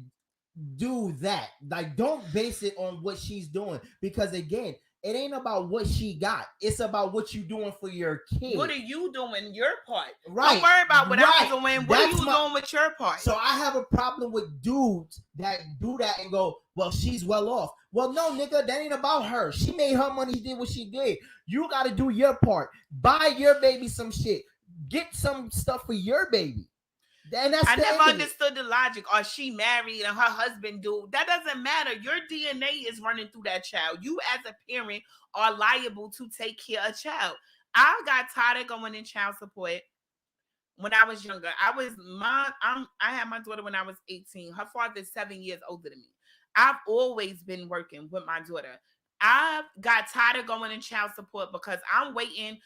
do that. Like, don't base it on what she's doing, because again, it ain't about what she got. It's about what you doing for your kid. What are you doing your part? Right. Don't worry about what I'm doing. What That's are you doing with your part? So I have a problem with dudes that do that and go, well, she's well off. Well, no, nigga, that ain't about her. She made her money, did what she did. You got to do your part. Buy your baby some shit. Get some stuff for your baby. And that's I never understood the logic. Or she married and her husband do. That doesn't matter. Your DNA is running through that child. You as a parent are liable to take care of a child. I got tired of going in child support when I was younger. I had my daughter when I was 18. Her father is 7 years older than me. I've always been working with my daughter. I got tired of going in child support because I'm wasting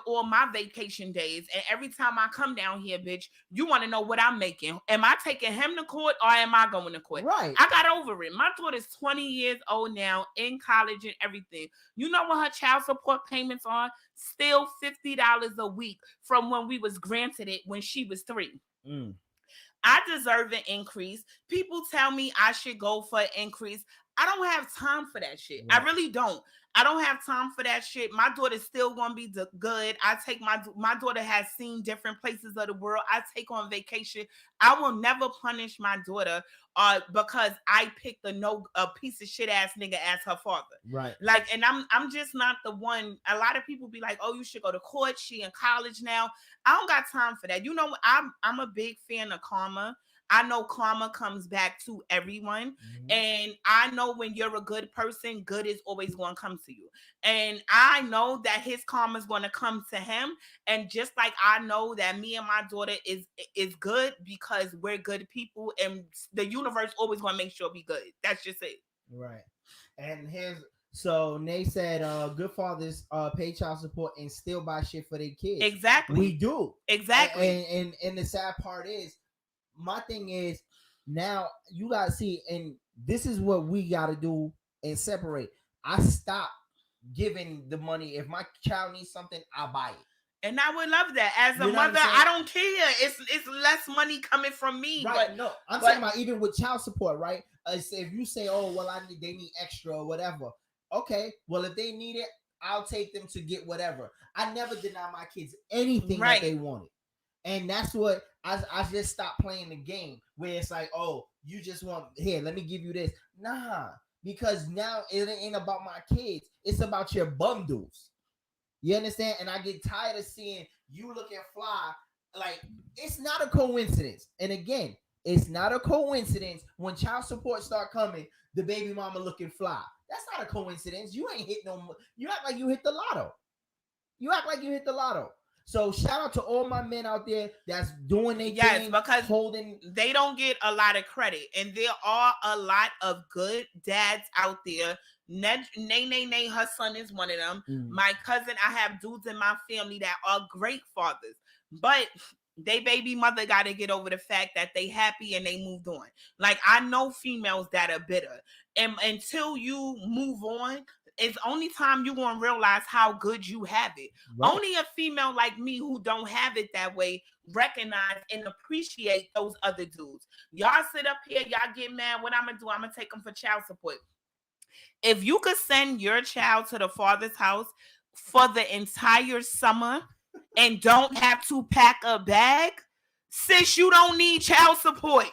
all my vacation days. And every time I come down here, bitch, you want to know what I'm making. Am I taking him to court or am I going to court? Right. I got over it. My daughter's 20 years old now, in college and everything. You know what her child support payments are? Still $50 a week from when we was granted it when she was 3. I deserve an increase. People tell me I should go for an increase. I don't have time for that shit. Right. I really don't. I don't have time for that shit. My daughter's still gonna be good. I take my daughter has seen different places of the world. I take on vacation. I will never punish my daughter because I picked a piece of shit ass nigga as her father. Right. Like, and I'm just not the one. A lot of people be like, oh, you should go to court. She in college now. I don't got time for that. You know, I'm a big fan of karma. I know karma comes back to everyone. And I know when you're a good person, good is always going to come to you. And I know that his karma is going to come to him. And just like I know that me and my daughter is good because we're good people, and the universe always going to make sure we good. That's just it. Right. And so Nay said, good fathers pay child support and still buy shit for their kids. Exactly. We do. Exactly. And the sad part is, my thing is, now you gotta see, and this is what we gotta do and separate. I stop giving the money. If my child needs something, I'll buy it. And I would love that. As a mother, I don't care. It's less money coming from me. Right. No, I'm talking about even with child support, right? If you say, oh, well, they need extra or whatever. Okay, well, if they need it, I'll take them to get whatever. I never deny my kids anything that they wanted. And that's what I just stopped playing the game where it's like, oh, you just want, here, let me give you this. Nah, because now it ain't about my kids. It's about your bundles. You understand? And I get tired of seeing you looking fly. Like, it's not a coincidence. And again, it's not a coincidence when child support start coming, the baby mama looking fly. That's not a coincidence. You ain't hit no. You act like you hit the lotto. So shout out to all my men out there that's doing their thing, because they don't get a lot of credit, and there are a lot of good dads out there. Nay, her son is one of them. My cousin, I have dudes in my family that are great fathers, but they baby mother got to get over the fact that they happy and they moved on. Like, I know females that are bitter, and until you move on, it's only time you gonna realize how good you have it. Right. Only a female like me who don't have it that way recognize and appreciate those other dudes. Y'all sit up here, y'all get mad. What I'm gonna do? I'm gonna take them for child support. If you could send your child to the father's house for the entire summer and don't have to pack a bag, sis, you don't need child support.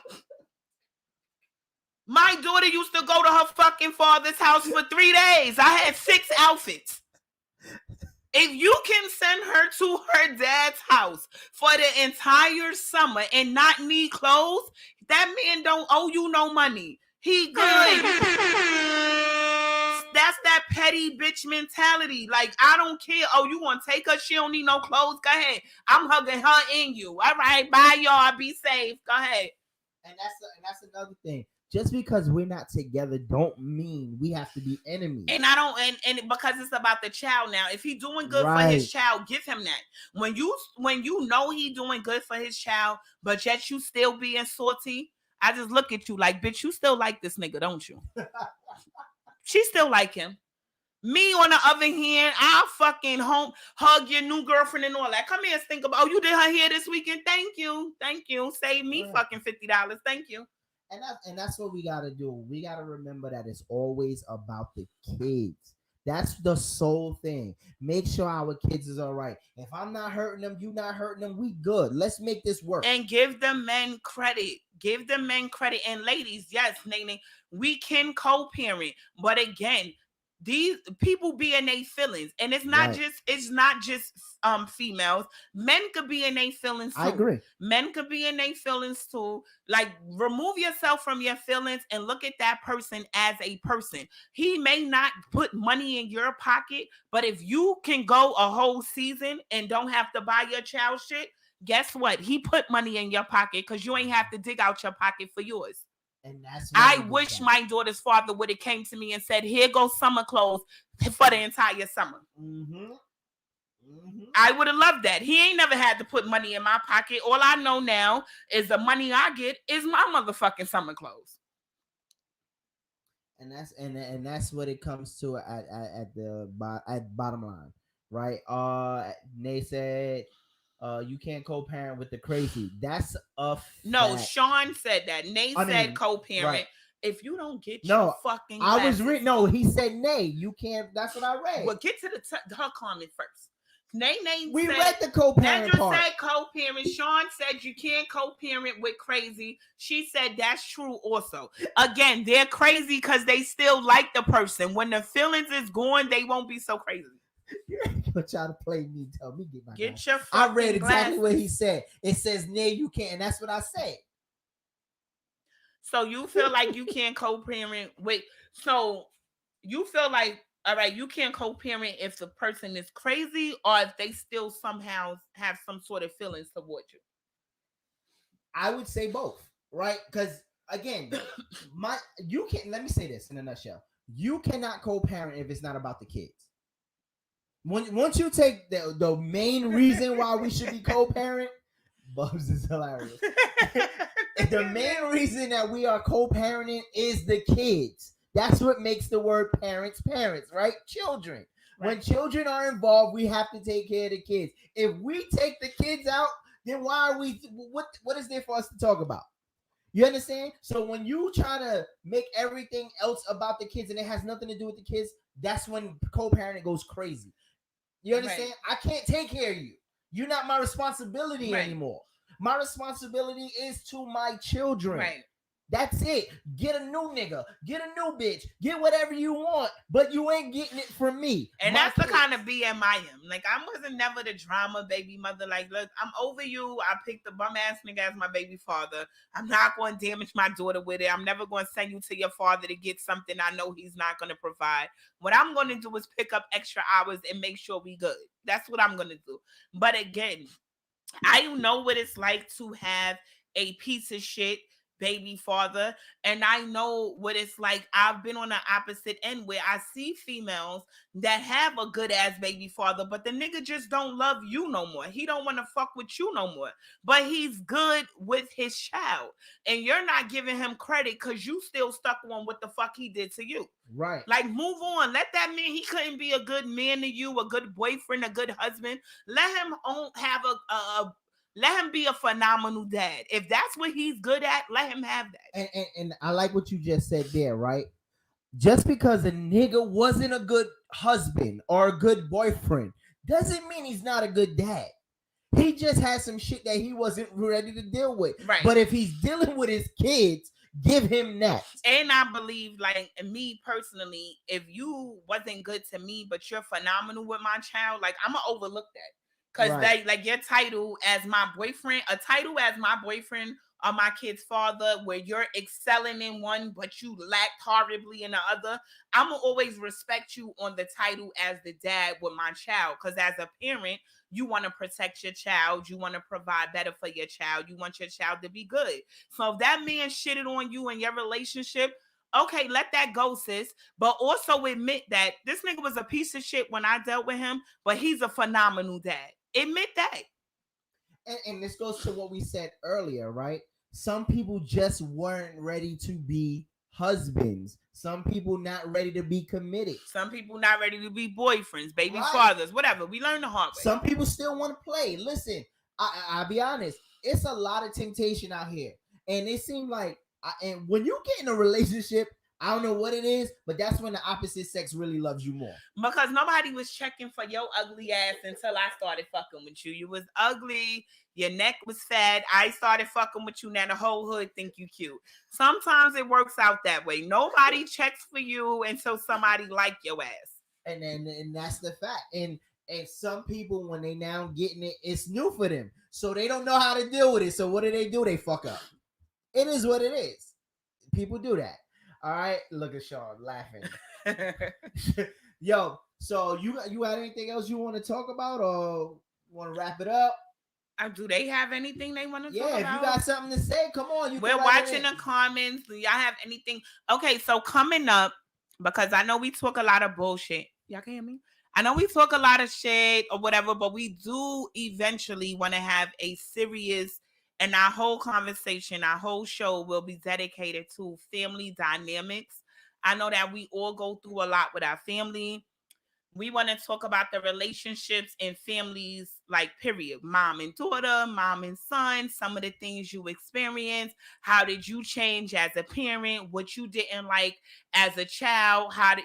My daughter used to go to her fucking father's house for 3 days. I had 6 outfits. If you can send her to her dad's house for the entire summer and not need clothes, that man don't owe you no money. He good. That's that petty bitch mentality. Like, I don't care. Oh, you want to take her? She don't need no clothes? Go ahead. I'm hugging her and you. All right, bye, y'all. Be safe. Go ahead. And that's another thing. Just because we're not together don't mean we have to be enemies. And I don't and because it's about the child now. If he doing good for his child, give him that. When you know he doing good for his child, but yet you still being salty, I just look at you like, bitch, you still like this nigga, don't you? She still like him. Me, on the other hand, I'll fucking hug your new girlfriend and all that. Come here and think about, oh, you did her hair this weekend. Thank you. Save me fucking $50. Thank you. And that's what we gotta do. We gotta remember that it's always about the kids. That's the sole thing. Make sure our kids is all right. If I'm not hurting them, you not hurting them, we good. Let's make this work. And give the men credit. Give the men credit. And ladies, yes, Nene, we can co-parent. But again, these people be in their feelings, and it's not just females. Men could be in their feelings too. I agree. Men could be in their feelings too. Like, remove yourself from your feelings and look at that person as a person. He may not put money in your pocket, but if you can go a whole season and don't have to buy your child shit, guess what? He put money in your pocket because you ain't have to dig out your pocket for yours. And that's I wish my daughter's father would have came to me and said, here goes summer clothes for the entire summer. I would have loved that. He ain't never had to put money in my pocket. All I know now is the money I get is my motherfucking summer clothes. And that's what it comes to at bottom line, right? They said you can't co-parent with the crazy. That's a fact. No, Sean said that. Nate said co-parent. Right. If you don't get your fucking glasses. I was reading. No, he said nay. You can't. That's what I read. Well, get to her comment first. Nate we read the co-parent part. Said co-parent. Sean said you can't co-parent with crazy. She said that's true also. Again, they're crazy because they still like the person. When the feelings is gone, they won't be so crazy. You're trying to play me. Tell me get your. I read exactly what he said. It says, "Nay, you can't," and that's what I said. So you feel like you can't co-parent with? So you feel like, all right, you can't co-parent if the person is crazy or if they still somehow have some sort of feelings toward you. I would say both, right? Because again, you can. Let me say this in a nutshell: you cannot co-parent if it's not about the kids. Once you take the main reason why we should be co-parent, Bubs is hilarious. The main reason that we are co-parenting is the kids. That's what makes the word parents, right? Children. Right. When children are involved, we have to take care of the kids. If we take the kids out, then why are we? What is there for us to talk about? You understand? So when you try to make everything else about the kids and it has nothing to do with the kids, that's when co-parenting goes crazy. You understand? Right. I can't take care of you. You're not my responsibility anymore. My responsibility is to my children. Right. That's it. Get a new nigga. Get a new bitch. Get whatever you want, but you ain't getting it from me. And that's the kind of BM I am. Like, I wasn't never the drama baby mother. Like, look, I'm over you. I picked the bum ass nigga as my baby father. I'm not going to damage my daughter with it. I'm never going to send you to your father to get something I know he's not going to provide. What I'm going to do is pick up extra hours and make sure we good. That's what I'm going to do. But again, I know what it's like to have a piece of shit baby father, and I know what it's like. I've been on the opposite end where I see females that have a good ass baby father, but the nigga just don't love you no more. He don't want to fuck with you no more, but he's good with his child, and you're not giving him credit because you still stuck on what the fuck he did to you. Right. Like, move on. Let that man, he couldn't be a good man to you, a good boyfriend, a good husband. Let him have let him be a phenomenal dad. If that's what he's good at, let him have that. And I like what you just said there, right? Just because a nigga wasn't a good husband or a good boyfriend doesn't mean he's not a good dad. He just had some shit that he wasn't ready to deal with. Right. But if he's dealing with his kids, Give him that. And I believe, like, me personally, if you wasn't good to me, but you're phenomenal with my child, like, I'm gonna overlook that. Because Right. they, like, your title as my boyfriend, a title as my boyfriend or my kid's father, where you're excelling in one, but you lacked horribly in the other, I'm gonna always respect you on the title as the dad with my child. Because as a parent, you want to protect your child, you want to provide better for your child, you want your child to be good. So if that man shitted on you in your relationship, okay, let that go, sis. But also admit that this nigga was a piece of shit when I dealt with him, but he's a phenomenal dad. Admit that. And this goes to what we said earlier, right? Some people just weren't ready to be husbands. Some people not ready to be committed. Some people not ready to be boyfriends, baby Right. fathers, whatever. We learn the hard way. Some people still want to play. Listen, I'll be honest. It's a lot of temptation out here. And it seemed like, and when you get in a relationship, I don't know what it is, but that's when the opposite sex really loves you more. Because nobody was checking for your ugly ass until I started fucking with you. You was ugly. Your neck was fat. I started fucking with you. Now the whole hood think you cute. Sometimes it works out that way. Nobody checks for you until somebody like your ass. And that's the fact. And some people, when they now getting it, it's new for them. So they don't know how to deal with it. So what do? They fuck up. It is what it is. People do that. All right. Look at Sean laughing. Yo, so you had anything else you want to talk about, or want to wrap it up? Do they have anything they want to talk about? Yeah, if you got something to say, come on. We're watching the comments. Do y'all have anything? Okay, so coming up, because I know we talk a lot of bullshit. Y'all can hear me? I know we talk a lot of shit or whatever, but we do eventually want to have a serious, and our whole conversation, our whole show will be dedicated to family dynamics. I know that we all go through a lot with our family. We want to talk about the relationships in families, like, period. Mom and daughter, mom and son, some of the things you experience. How did you change as a parent? What you didn't like as a child? How did,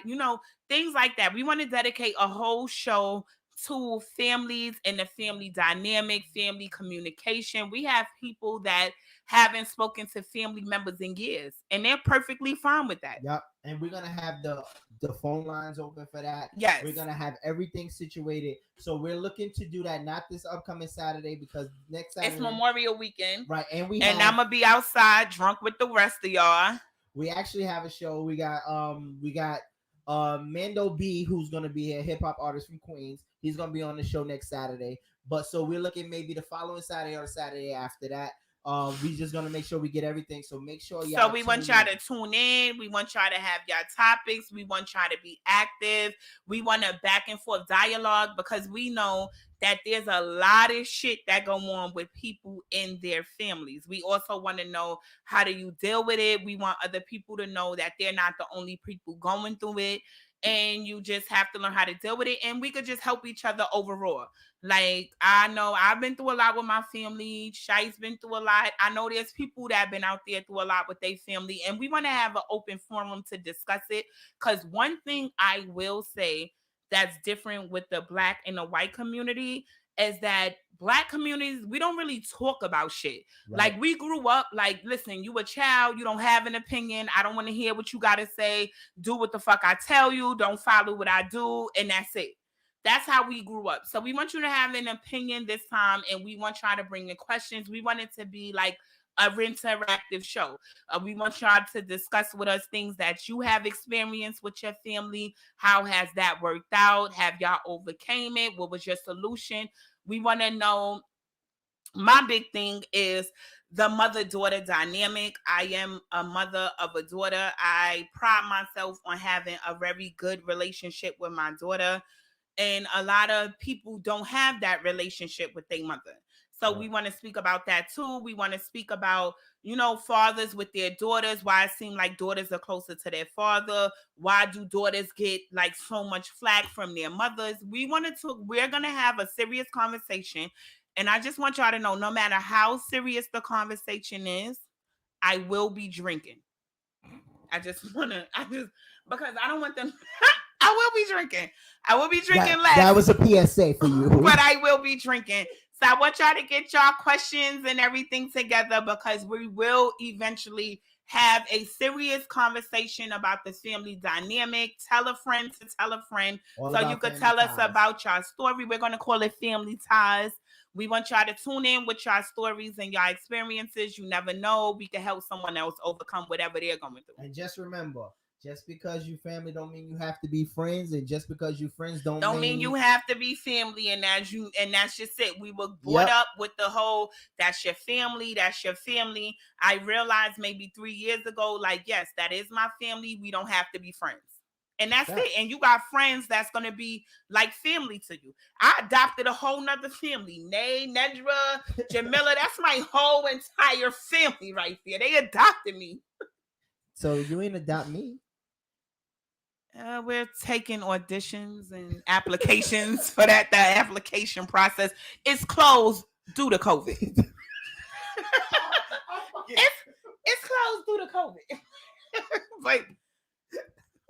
things like that. We want to dedicate a whole show to families and the family dynamic, family communication. We have people that haven't spoken to family members in years, and they're perfectly fine with that. Yep. And we're gonna have the phone lines open for that. Yes. We're gonna have everything situated. So we're looking to do that not this upcoming Saturday, because next Saturday it's Memorial Weekend. Right. And I'm gonna be outside drunk with the rest of y'all. We actually have a show. We got Mando B, who's gonna be here, hip hop artist from Queens. He's gonna be on the show next Saturday. But so we're looking maybe the following Saturday or the Saturday after that. We just gonna make sure we get everything. So make sure y'all. So we want y'all to tune in. We want y'all to have y'all topics. We want y'all to be active. We want a back and forth dialogue, because we know that there's a lot of shit that go on with people in their families. We also want to know, how do you deal with it? We want other people to know that they're not the only people going through it. And you just have to learn how to deal with it. And we could just help each other overall. Like, I know I've been through a lot with my family. Shice's been through a lot. I know there's people that have been out there through a lot with their family. And we want to have an open forum to discuss it. Because one thing I will say that's different with the Black and the white community is that Black communities, we don't really talk about shit. Right. Like, we grew up like, listen, you a child, you don't have an opinion. I don't want to hear what you got to say. Do what the fuck I tell you. Don't follow what I do. And that's it. That's how we grew up. So we want you to have an opinion this time, and we want y'all to bring in questions. We want it to be like a interactive show. We want y'all to discuss with us things that you have experienced with your family. How has that worked out? Have y'all overcame it? What was your solution? We want to know. My big thing is the mother-daughter dynamic. I am a mother of a daughter. I pride myself on having a very good relationship with my daughter. And a lot of people don't have that relationship with their mother. So we want to speak about that too. We want to speak about, fathers with their daughters, why it seems like daughters are closer to their father. Why do daughters get like so much flack from their mothers? We're going to have a serious conversation. And I just want y'all to know, no matter how serious the conversation is, I will be drinking. Because I don't want them... I will be drinking. I will be drinking less. That was a PSA for you. But I will be drinking. So I want y'all to get y'all questions and everything together, because we will eventually have a serious conversation about the family dynamic. Tell a friend to tell a friend All so about you could family tell us ties. about your story. We're going to call it Family Ties. We want y'all to tune in with your stories and your experiences. You never know. We can help someone else overcome whatever they're going through. And just remember, just because you family don't mean you have to be friends, and just because you friends don't mean you have to be family, and that's just it. We were brought up with the whole that's your family. I realized maybe 3 years ago, like, yes, that is my family. We don't have to be friends. And that's it. And you got friends that's going to be like family to you. I adopted a whole nother family. Nay, Nedra, Jamila, that's my whole entire family right there. They adopted me. So you ain't adopt me. We're taking auditions and applications for that. The application process is closed due to COVID. It's closed due to COVID. But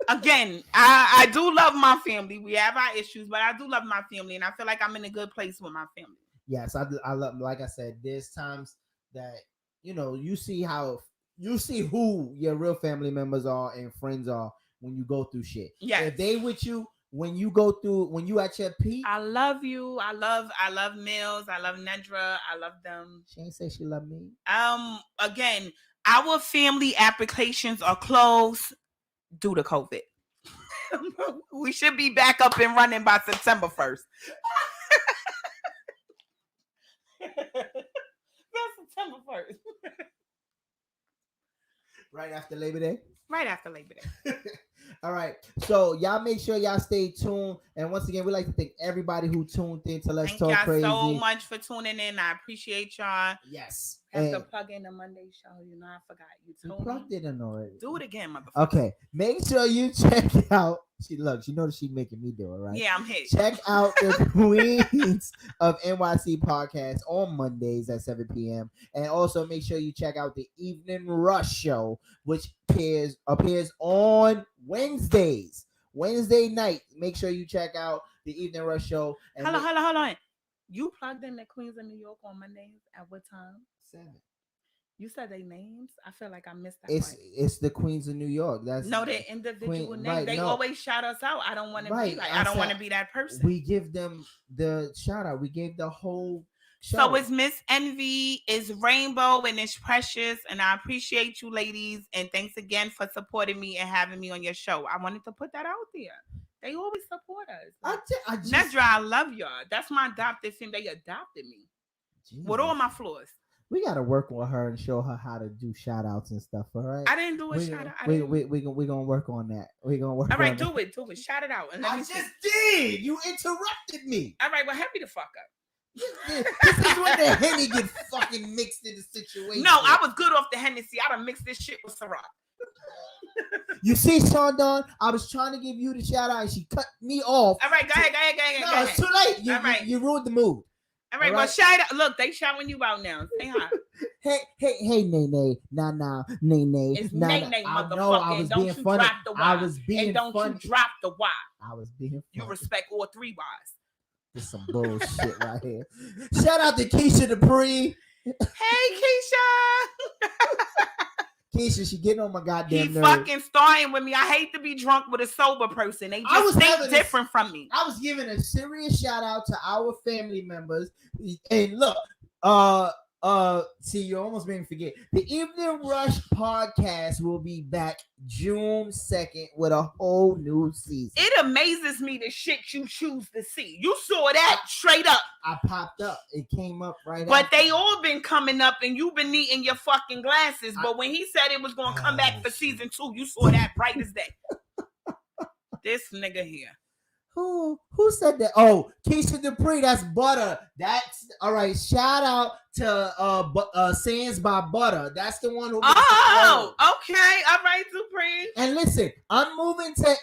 again, I do love my family. We have our issues, but I do love my family, and I feel like I'm in a good place with my family. Yes, I love. Like I said, there's times that you see who your real family members are and friends are when you go through shit. Yeah, if they with you when you at your peak. I love you. I love Mills. I love Nedra. I love them. She ain't say she love me. Again, our family applications are closed due to COVID. We should be back up and running by September 1st. That's September 1st. Right after Labor Day? Right after Labor Day. All right. So y'all make sure y'all stay tuned. And once again, we'd like to thank everybody who tuned in to Let's Talk Crazy. Thank y'all so much for tuning in. I appreciate y'all. Yes. Have to plug in the Monday show. I forgot. You plugged it in already. Do it again, motherfucker. Okay. Make sure you check out. She knows she's making me do it, right? Yeah, I'm hit. Check out the Queens of NYC podcast on Mondays at 7 p.m. And also make sure you check out the Evening Rush show, which appears on Wednesdays. Wednesday night. Make sure you check out the Evening Rush show. And hold on. You plugged in the Queens of New York on Mondays at what time? 7. You said their names? I feel like I missed that. It's the Queens of New York. That's their individual names. Right, they always shout us out. I don't want to be like I don't want to be that person. We give them the shout out. We gave the whole show. So it's Miss Envy, it's Rainbow, and it's Precious, and I appreciate you ladies, and thanks again for supporting me and having me on your show. I wanted to put that out there. They always support us. Nedra, I love y'all. That's my adopted family. They adopted me. Jesus. With all my flaws. We gotta work with her and show her how to do shout outs and stuff. All right. I didn't do a shout out. We gonna work on that. We gonna work. All right, do it. Shout it out. And I just did. You interrupted me. All right, well, help me the fuck up. This is when the Henny get fucking mixed in the situation. No, I was good off the Hennessy. I done mixed this shit with Ciroc. You see, Sean Don, I was trying to give you the shout out and she cut me off. All right, go ahead. No, it's too late. You ruined the mood. All right, well, shout out. Look, they shouting you out now. Say hi. Hey, Nay, nah, Nay. It's nah, Nay, nah. motherfucker. No, I was don't being you funny. drop the Y. I was being and don't funny. you drop the Y. I was being funny. You respect all 3 Ys. This is some bullshit right here. Shout out to Keisha Dupree. Hey, Keisha. Keisha, she getting on my goddamn nerves. Fucking starting with me. I hate to be drunk with a sober person. They just think different from me. I was giving a serious shout out to our family members. And look, see, you almost made me forget. The Evening Rush podcast will be back June 2nd with a whole new season. It amazes me the shit you choose to see. You saw that straight up. I popped up. It came up right But after. they all been coming up and you've been eating your fucking glasses. But when he said it was going to come back for season 2, you saw that bright as day. This nigga here. Who said that? Oh, Keisha Dupree, that's Butter. That's all right. Shout out to Sands by Butter. That's the one who. Oh, okay. All right, Dupree. And listen, I'm moving to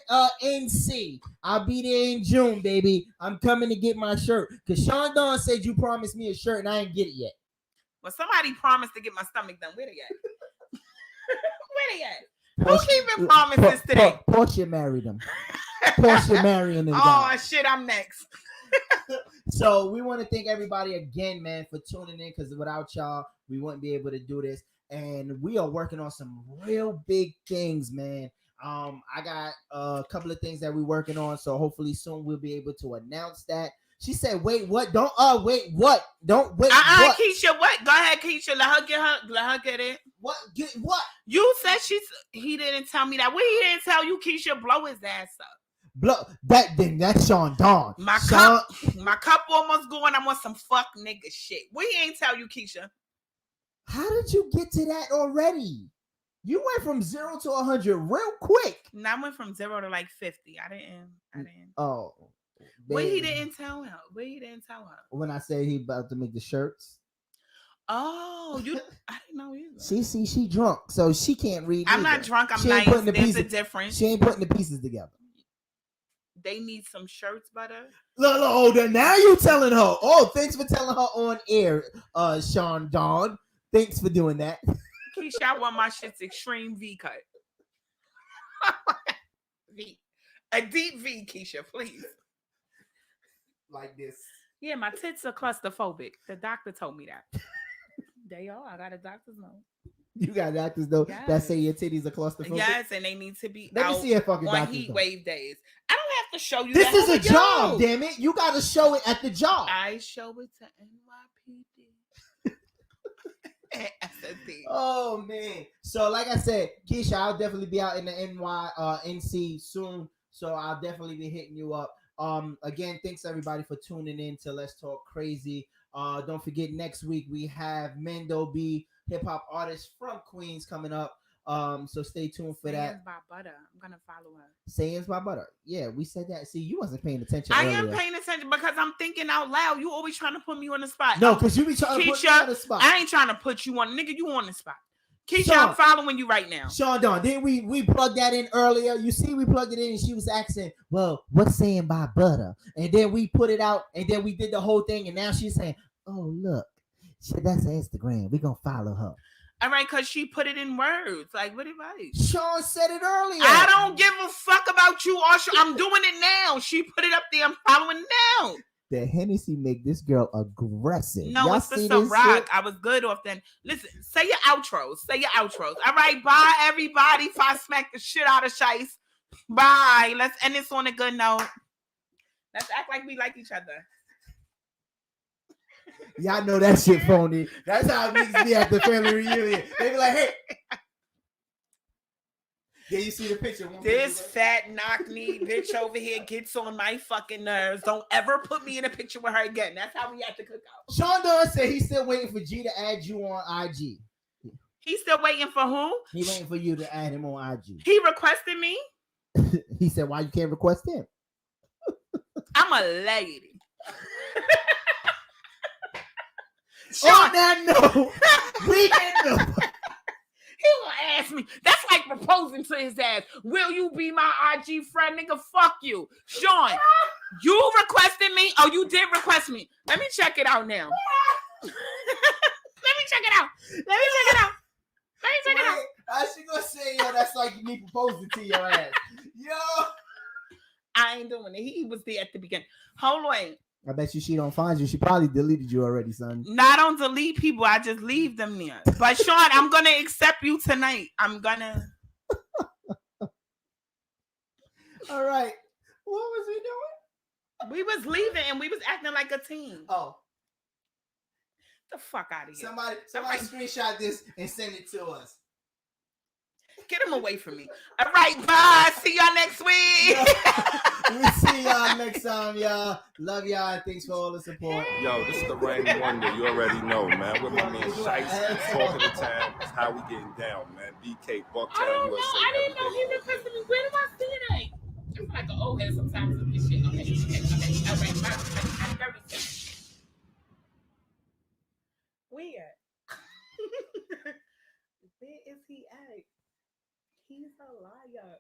NC. I'll be there in June, baby. I'm coming to get my shirt. Cause Sean Don said you promised me a shirt and I ain't get it yet. Well, somebody promised to get my stomach done. Where they at? Where they at? Who keeping promises today? Portia married him. Portia marrying him. Oh shit, I'm next. So we want to thank everybody again, man, for tuning in. Because without y'all, we wouldn't be able to do this. and we are working on some real big things, man. I got a couple of things that we're working on, so hopefully soon we'll be able to announce that. She said, "Wait, what? Don't wait, what? Don't wait, what? Keisha, what? Go ahead, Keisha. Let her get it. What? Get what? You said he didn't tell me that. What he didn't tell you, Keisha? Blow his ass up. Blow that thing. That's Sean Dawn. My cup almost going. I want some fuck nigga shit. What he ain't tell you, Keisha? How did you get to that already? You went from 0 to 100 real quick. No, I went from 0 to like 50. I didn't. Oh. What he didn't tell her? What he didn't tell her? When I said he about to make the shirts. Oh, I didn't know either. She drunk, so she can't read. I'm not drunk. I'm nice. There's a difference. She ain't putting the pieces together. They need some shirts, butter. Look, now you telling her. Oh, thanks for telling her on air, Sean Dawn. Thanks for doing that. Keisha, I want my shit's extreme V cut. V. A deep V, Keisha, please. Like this. Yeah, my tits are claustrophobic. The doctor told me that. They are. I got a doctor's note. You got doctors though that say your titties are claustrophobic. Yes, and they need to be Let out me see a fucking on doctor's heat note. wave days. I don't have to show you. This is a job, you. damn it! You got to show it at the job. I show it to NYPD. SSD. Oh man! So like I said, Keisha, I'll definitely be out in the NC soon. So I'll definitely be hitting you up. Again, thanks everybody for tuning in to Let's Talk Crazy. Don't forget next week we have Mando B, hip hop artist from Queens, coming up. So stay tuned for that. Sayings by Butter. I'm gonna follow her. Sayings by Butter. Yeah, we said that. See, you wasn't paying attention. I earlier. am paying attention because I'm thinking out loud. You always trying to put me on the spot. No, because you be trying to put me on the spot. I ain't trying to put you on, nigga. You on the spot. Keisha, Sean, I'm following you right now. Sean Dawn, didn't we plugged that in earlier? You see, we plugged it in and she was asking, well, what's saying by butter? And then we put it out and then we did the whole thing. And now she's saying, oh, look, that's Instagram. We're going to follow her. All right, because she put it in words. Like, what advice? Sean said it earlier. I don't give a fuck about you, Usher. I'm doing it now. She put it up there. I'm following it now. The Hennessy make this girl aggressive. No, Y'all it's the see this Ciroc. shit? I was good off then. Listen, say your outros. All right, bye, everybody. If I smack the shit out of Shice. Bye. Let's end this on a good note. Let's act like we like each other. Y'all know that shit phony. That's how it needs to be at the family reunion. They be like, hey. Yeah, you see the picture. This fat knock-knee bitch over here gets on my fucking nerves. Don't ever put me in a picture with her again. That's how we have to cook out. Sean Dawn said he's still waiting for G to add you on IG. He's still waiting for who? He waiting for you to add him on IG. He requested me? He said, why you can't request him? I'm a lady. On that note, we end up. He gonna ask me. That's like proposing to his ass. Will you be my IG friend, nigga? Fuck you, Sean. You requested me. Oh, you did request me. Let me check it out now. Let me check it out. I should go say, yo, that's like me proposing to your ass. Yo. I ain't doing it. He was there at the beginning. Hold on. I bet you she don't find you. She probably deleted you already, son. No, I don't delete people. I just leave them there. But Sean, I'm gonna accept you tonight. I'm gonna. All right. What was we doing? We was leaving and we was acting like a team. Oh. The fuck out of here. Somebody screenshot this and send it to us. Get him away from me. All right, bye. See y'all next week. We'll see y'all next time, y'all. Love y'all. Thanks for all the support. Yo, this is the Rain Wonder. You already know, man. With my man Shice, talking to town. That's how we getting down, man. BK, Bucktown, USA. I didn't know he requested me. Where do I see it at? I feel like an old head sometimes with this shit. Okay. All right, bye. I'm 36. Where? Where is he at? He's a liar.